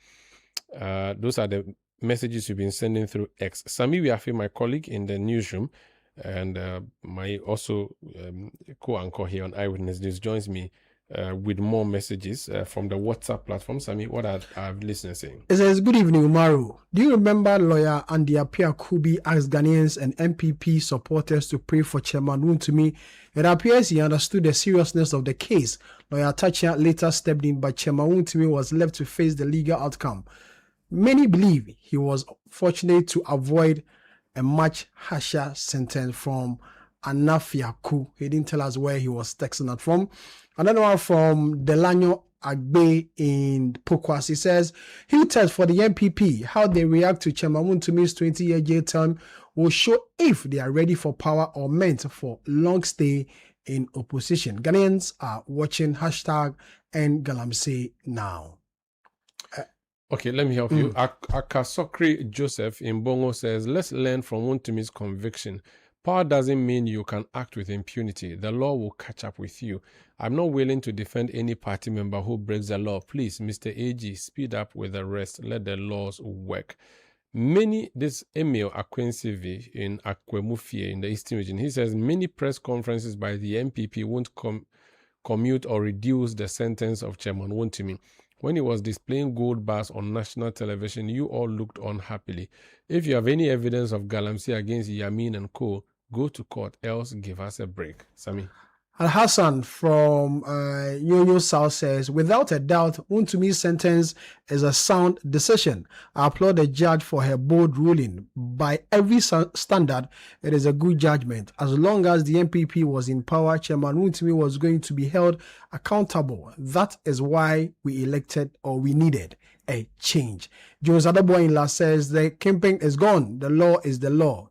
Speaker 5: Those are the messages you've been sending through X. Sami Wiafi, my colleague in the newsroom, and my also co-anchor here on Eyewitness News, joins me with more messages from the WhatsApp platform. Sami, what are our listeners saying?
Speaker 24: It says, good evening, Umaru. Do you remember lawyer Andy Apia Kubi asked Ghanaians and MPP supporters to pray for Chairman Wontumi? It appears he understood the seriousness of the case. Lawyer Attah-Mensah later stepped in, but Chairman Wontumi was left to face the legal outcome. Many believe he was fortunate to avoid a much harsher sentence from Anafiaku. He didn't tell us where he was texting that from. Another one from Delanyo Agbe in Pokwas. He says, he tells for the MPP how they react to Chairman Wontumi's 20-year jail term will show if they are ready for power or meant for long stay in opposition. Ghanaians are watching hashtag End Galamsey now.
Speaker 5: Okay, let me help you. Akasokri Joseph in Bongo says, let's learn from Wontumi's conviction. Power doesn't mean you can act with impunity. The law will catch up with you. I'm not willing to defend any party member who breaks the law. Please, Mr. AG, speed up with the rest. Let the laws work. this Emil Akwensivi in Akwemufie in the Eastern region, he says many press conferences by the MPP won't commute or reduce the sentence of Chairman Wontumi. When he was displaying gold bars on national television, you all looked on happily. If you have any evidence of galamsey against Yamin and co., go to court, else give us a break. Sami.
Speaker 24: Al-Hassan from Nyonyo South says, without a doubt, Wontumi's sentence is a sound decision. I applaud the judge for her bold ruling. By every standard, it is a good judgment. As long as the MPP was in power, Chairman Wontumi was going to be held accountable. That is why we needed a change. Jones Adeboinla says, the campaign is gone. The law is the law.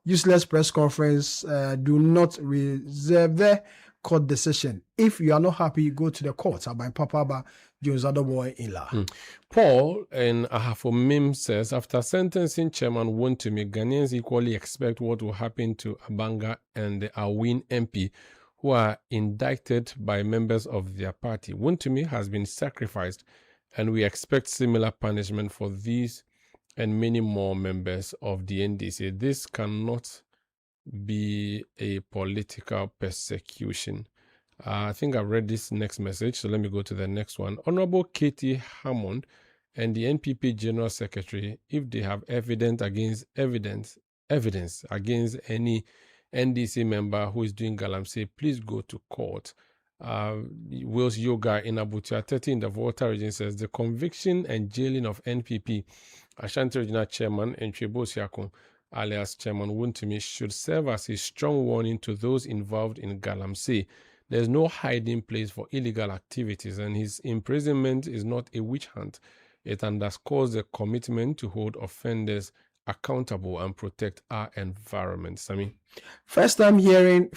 Speaker 24: Useless press conference, do not reserve the court decision. If you are not happy, go to the court. By Papa Josado Boy Ila.
Speaker 5: Paul in Ahafomim says, after sentencing Chairman Wontumi, Ghanaians equally expect what will happen to Abanga and the Awin MP, who are indicted by members of their party. Wontumi has been sacrificed, and we expect similar punishment for these and many more members of the NDC. This cannot be a political persecution. I think I've read this next message, so let me go to the next one. Honorable Katie Hammond and the NPP General Secretary, if they have evidence against any NDC member who is doing galamsey, please go to court. Wills Yoga in Abuja 30 in the Volta region says the conviction and jailing of NPP Ashanti Regional Chairman Enchebo Siakun alias Chairman Wontumi should serve as a strong warning to those involved in galamsey. There's no hiding place for illegal activities, and his imprisonment is not a witch hunt. It underscores the commitment to hold offenders accountable and protect our environment. Sami.
Speaker 24: First time hearing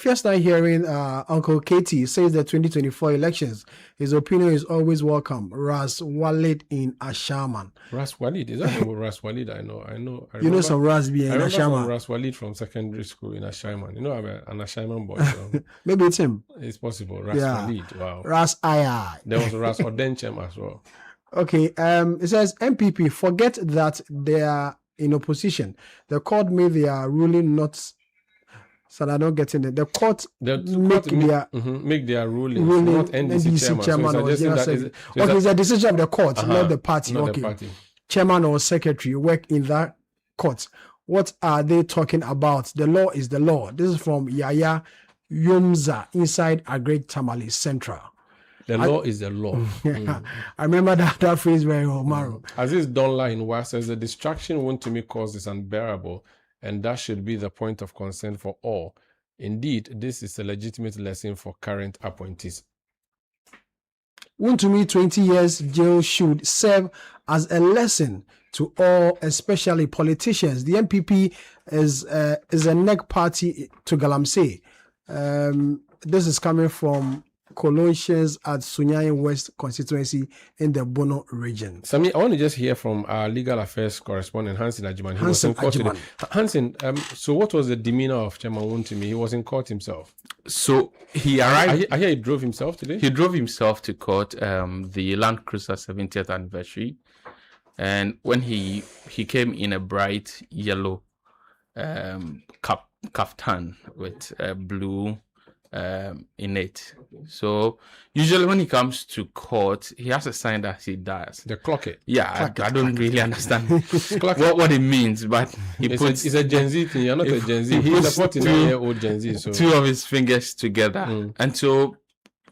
Speaker 24: Uncle Katie says the 2024 elections. His opinion is always welcome. Ras Walid in Ashaman.
Speaker 5: Ras Walid, is that Ras Walid? I know.
Speaker 24: You know some Ras be in Ashaman.
Speaker 5: Ras Walid from secondary school in Ashaman. You know I'm an Ashaman boy. So
Speaker 24: maybe it's him.
Speaker 5: It's possible. Ras Walid. Wow.
Speaker 24: Ras Aya.
Speaker 5: There was Ras Odenchem as well.
Speaker 24: Okay. It says MPP forget that they are in opposition. The court made their ruling not. So I don't get in it. The court
Speaker 5: make their ruling not NDC chairman.
Speaker 24: It's a decision of the court, not the party.
Speaker 5: Not the party.
Speaker 24: Chairman or secretary work in that court. What are they talking about? The law is the law. This is from Yaya Yumza inside Agric Tamale Central.
Speaker 5: The law is the law.
Speaker 24: I remember that phrase very well, Maro.
Speaker 5: Aziz Donla in Wa says the distraction Wontumi cause is unbearable, and that should be the point of concern for all. Indeed, this is a legitimate lesson for current appointees.
Speaker 24: Wontumi 20 years jail should serve as a lesson to all, especially politicians. The MPP is a neck party to galamsey. This is coming from Colossians at Sunyayi West constituency in the Bono region.
Speaker 5: Sami, I want to just hear from our legal affairs correspondent Hansen Ajiman. He was in court today. Hansen, so what was the demeanor of Chairman Wontumi? He was in court himself.
Speaker 8: So he arrived.
Speaker 5: I hear he drove himself today.
Speaker 8: He drove himself to court. The Land Cruiser 70th anniversary, and when he came in a bright yellow kaftan with blue in it. So usually when he comes to court, he has a sign that he does.
Speaker 5: The clocket.
Speaker 8: Yeah, I don't really understand what it means, but
Speaker 5: it's a Gen Z thing. You're not a Gen Z. He's a 49-year-old Gen Z. So
Speaker 8: two of his fingers together, and so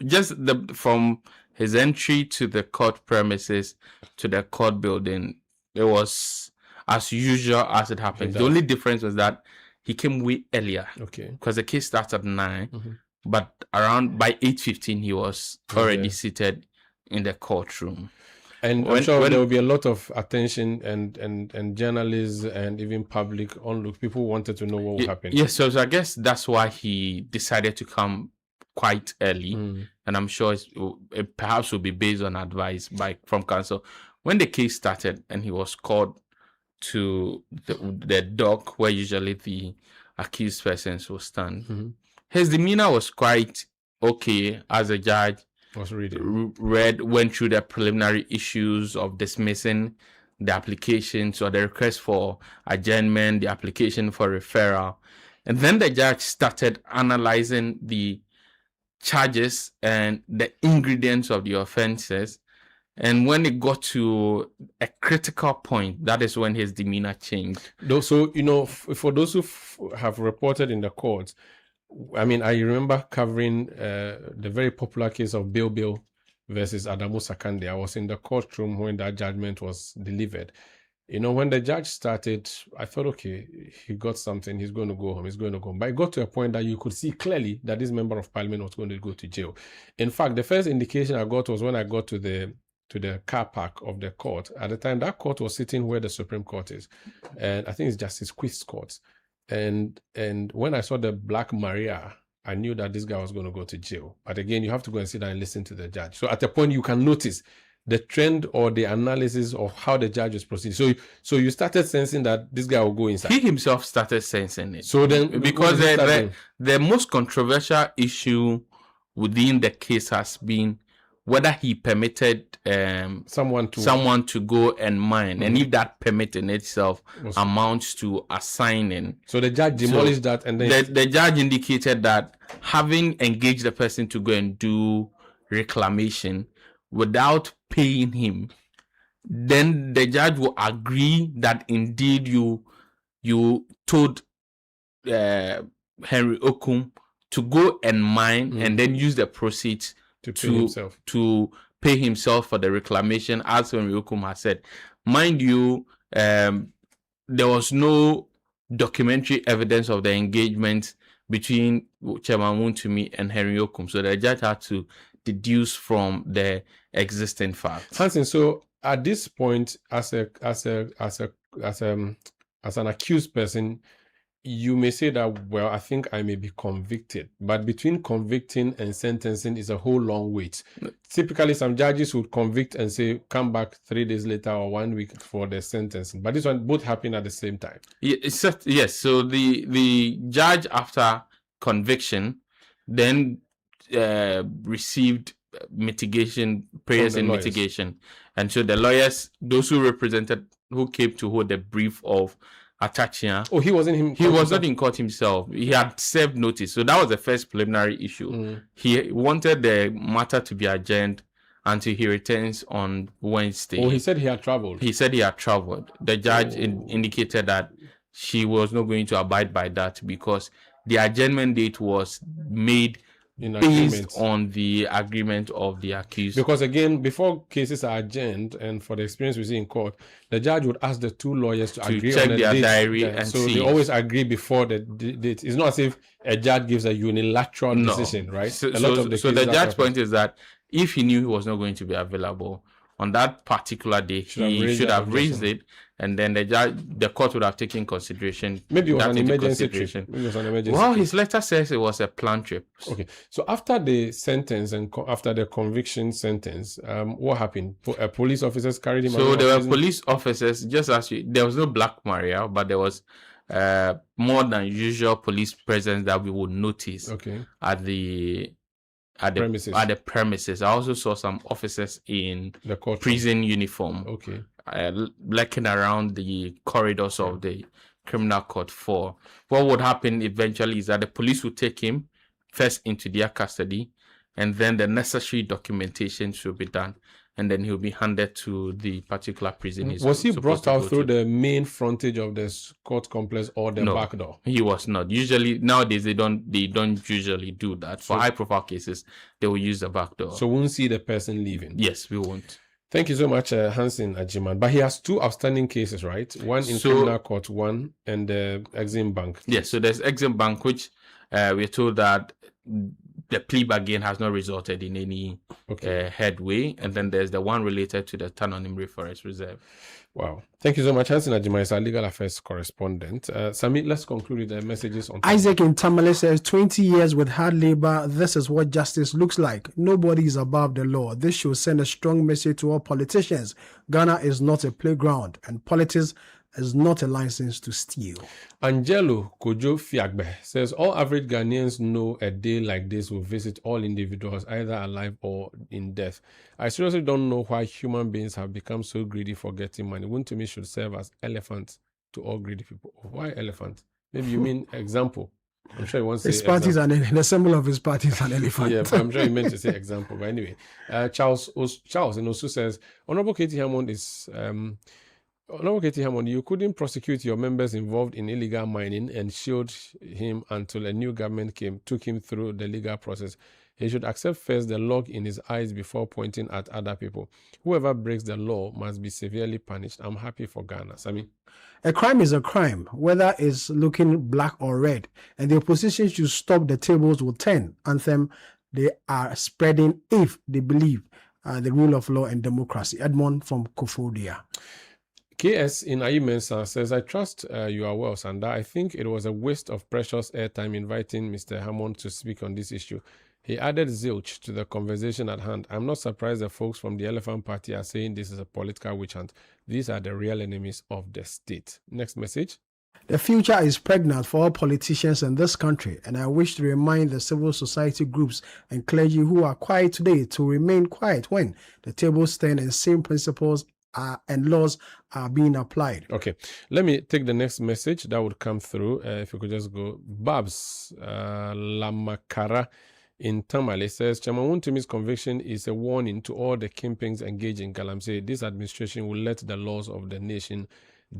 Speaker 8: just from his entry to the court premises to the court building, it was as usual as it happened. The only difference was that he came way earlier.
Speaker 5: Okay.
Speaker 8: Because the case started at 9, but around by 8:15 he was already seated in the courtroom.
Speaker 5: And I'm sure there will be a lot of attention and journalists and even public onlook. People wanted to know what would happen.
Speaker 8: Yes, so I guess that's why he decided to come quite early. And I'm sure it perhaps will be based on advice from counsel. When the case started and he was called to the dock where usually the accused persons will stand, his demeanor was quite okay as a judge.
Speaker 5: Was went
Speaker 8: through the preliminary issues of dismissing the applications or the request for adjournment, the application for referral. And then the judge started analyzing the charges and the ingredients of the offenses. And when it got to a critical point, that is when his demeanor changed.
Speaker 5: So, for those who have reported in the court, I mean, I remember covering the very popular case of Bill versus Adamu Sakande. I was in the courtroom when that judgment was delivered. When the judge started, I thought, okay, he got something, he's going to go home, But it got to a point that you could see clearly that this member of parliament was going to go to jail. In fact, the first indication I got was when I got to the car park of the court. At the time, that court was sitting where the Supreme Court is. And I think it's Justice Quist's court. And when I saw the Black Maria, I knew that this guy was going to go to jail. But again, you have to go and sit down and listen to the judge. So at a point, you can notice the trend or the analysis of how the judge was proceeding. So you started sensing that this guy will go inside.
Speaker 8: He himself started sensing it.
Speaker 5: So then,
Speaker 8: because the most controversial issue within the case has been whether he permitted someone to go and mine, and if that permit in itself amounts to assigning.
Speaker 5: So the judge demolished that, and then
Speaker 8: the judge indicated that having engaged the person to go and do reclamation without paying him, then the judge will agree that indeed you told Henry Okum to go and mine and then use the proceeds to pay himself for the reclamation, as Henry Okum has said. Mind you, there was no documentary evidence of the engagement between Chairman Wontumi and Henry Okum, so the judge had to deduce from the existing facts.
Speaker 5: Hansen, so at this point, as an accused person, you may say that, well, I think I may be convicted, but between convicting and sentencing is a whole long wait. Typically, some judges would convict and say, come back 3 days later or 1 week for the sentencing. But this one both happen at the same time.
Speaker 8: Yes. So the judge, after conviction, then received mitigation, prayers and mitigation. And so the lawyers, those who came to hold the brief of Attah-Mensah.
Speaker 5: Oh, he wasn't him.
Speaker 8: He was not in court himself. He had served notice. So that was the first preliminary issue. He wanted the matter to be adjourned until he returns on Wednesday.
Speaker 5: Oh, he said he had traveled.
Speaker 8: The judge indicated that she was not going to abide by that because the adjournment date was made based on the agreement of the accused.
Speaker 5: Because again, before cases are adjourned, and for the experience we see in court, the judge would ask the two lawyers to agree
Speaker 8: check
Speaker 5: on
Speaker 8: their
Speaker 5: date.
Speaker 8: diary and
Speaker 5: so
Speaker 8: see.
Speaker 5: They always agree before the date. It's not as if a judge gives a unilateral decision, right?
Speaker 8: So the judge's point is that if he knew he was not going to be available on that particular day, he should have raised it, and then the court would have taken consideration.
Speaker 5: Maybe it was an emergency trip.
Speaker 8: Well, his letter says it was a planned trip.
Speaker 5: Okay. So after the sentence and after the conviction sentence, what happened? Police officers carried him.
Speaker 8: So there were police officers, just as there was no Black Maria, but there was more than usual police presence that we would notice at the premises. I also saw some officers in
Speaker 5: the
Speaker 8: prison uniform. Lurking around the corridors of the criminal court. For what would happen eventually is that the police would take him first into their custody, and then the necessary documentation should be done, and then he'll be handed to the particular prison.
Speaker 5: Was he brought out through the main frontage of the court complex or the back door?
Speaker 8: He was not. Usually nowadays they don't usually do that. For high profile cases, they will use the back door.
Speaker 5: So we won't see the person leaving.
Speaker 8: Yes, we won't.
Speaker 5: Thank you so much, Hansen Ajiman. But he has two outstanding cases, right? One in criminal court, one and the Exim Bank.
Speaker 8: Yes, so there's Exim Bank, which we're told that the plea bargain has not resulted in any headway. And then there's the one related to the Tanonimri Forest Reserve.
Speaker 5: Wow. Thank you so much. Hansen Ajiman is our legal affairs correspondent. Sami, let's conclude with the messages on
Speaker 24: Isaac in Tamale says, 20 years with hard labor, this is what justice looks like. Nobody is above the law. This should send a strong message to all politicians. Ghana is not a playground, and politics is not a license to steal.
Speaker 5: Angelo Kojo Fiagbe says all average Ghanaians know a day like this will visit all individuals, either alive or in death. I seriously don't know why human beings have become so greedy for getting money. Wontumi should serve as elephant to all greedy people. Why elephant? Maybe you mean example. I'm sure he wants to say
Speaker 24: the symbol of his party is an elephant.
Speaker 5: Yeah, I'm sure he meant to say example. But anyway, Charles and also says, Honorable Katie Hammond is... Honorable Katie Hammond, you couldn't prosecute your members involved in illegal mining and shield him until a new government took him through the legal process. He should accept first the log in his eyes before pointing at other people. Whoever breaks the law must be severely punished. I'm happy for Ghana. Sami?
Speaker 24: A crime is a crime, whether it's looking black or red, and the opposition should stop the tables will turn anthem they are spreading if they believe the rule of law and democracy. Edmond from Kofodia.
Speaker 5: KS in Eyewitness says, I trust you are well, Sanda. I think it was a waste of precious airtime inviting Mr. Hammond to speak on this issue. He added zilch to the conversation at hand. I'm not surprised the folks from the Elephant Party are saying this is a political witch hunt. These are the real enemies of the state. Next message.
Speaker 24: The future is pregnant for all politicians in this country, and I wish to remind the civil society groups and clergy who are quiet today to remain quiet when the tables turn and same principles and laws are being applied.
Speaker 5: Okay, let me take the next message that would come through. If you could just go. Babs Lamakara in Tamale says, Chairman Wontumi's conviction is a warning to all the kingpins engaged in Galamsey. This administration will let the laws of the nation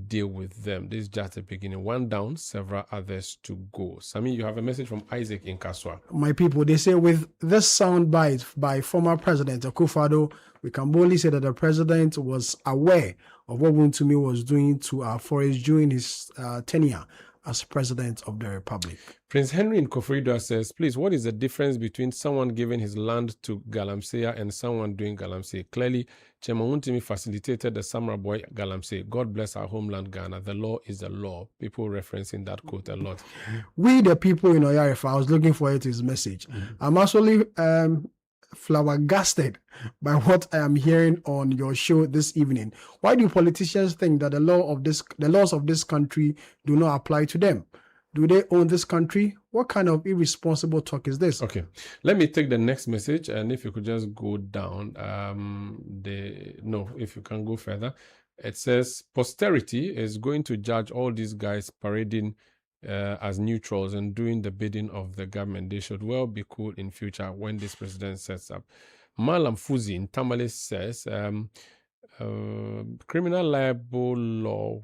Speaker 5: deal with them. This is just the beginning. One down, several others to go. Sami, you have a message from Isaac in Kaswa.
Speaker 24: My people, they say with this sound bite by former President Akufo-Addo, we can boldly say that the president was aware of what Wontumi was doing to our forest during his tenure as President of the Republic.
Speaker 5: Prince Henry in Koforidua says, please, what is the difference between someone giving his land to Galamsey and someone doing Galamsey? Clearly, Chairman Wontumi facilitated the Samra Boy Galamsey. God bless our homeland, Ghana. The law is the law. People referencing that quote a lot.
Speaker 24: We, the people in Oyarifa, I was looking for his message. I'm actually flabbergasted by what I am hearing on your show this evening. Why do politicians think that the laws of this country do not apply to them? Do they own this country? What kind of irresponsible talk is this?
Speaker 5: Okay, let me take the next message, and if you could just go down, if you can go further. It says, posterity is going to judge all these guys parading as neutrals and doing the bidding of the government. They should well be cool in future when this president sets up. Malam Fuzi in Tamale says, criminal libel law,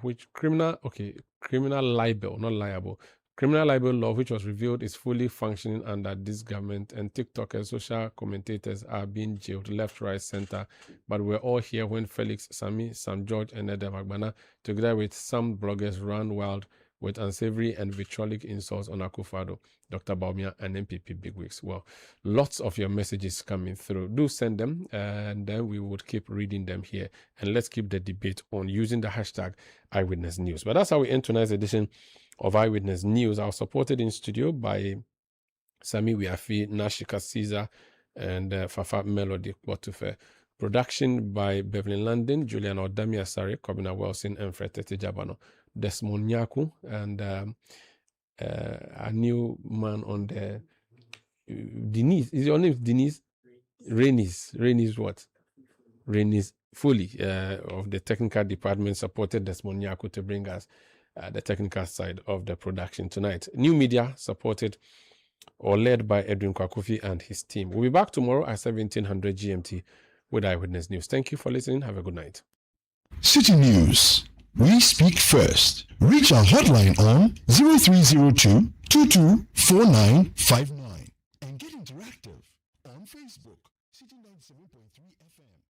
Speaker 5: criminal libel law, which was revealed, is fully functioning under this government, and TikTokers, social commentators are being jailed left, right, center. But we're all here when Felix, Sami, Sam George, and Edem Agbana, together with some bloggers, ran wild with unsavory and vitriolic insults on Akufo-Addo, Dr. Baumia, and MPP bigwigs. Well, lots of your messages coming through. Do send them, and then we would keep reading them here. And let's keep the debate on using the hashtag Eyewitness News. But that's how we end tonight's edition of Eyewitness News. I was supported in studio by Sami Wiafi, Nashika Caesar, and Fafa Melody Botufe. Production by Beverly London, Julian Odami Asare, Kobina Wilson, and Fretete Jabano. Desmond Nyaku, and a new man on the Denise. Is your name Denise? Renis what? Renis Foley of the technical department supported Desmond Nyaku to bring us the technical side of the production tonight. New media supported or led by Edwin Kwakufi and his team. We'll be back tomorrow at 1700 GMT with Eyewitness News. Thank you for listening. Have a good night.
Speaker 23: City News. We speak first. Reach our hotline on 0302 224959 and get interactive on Facebook. City 97.3 FM.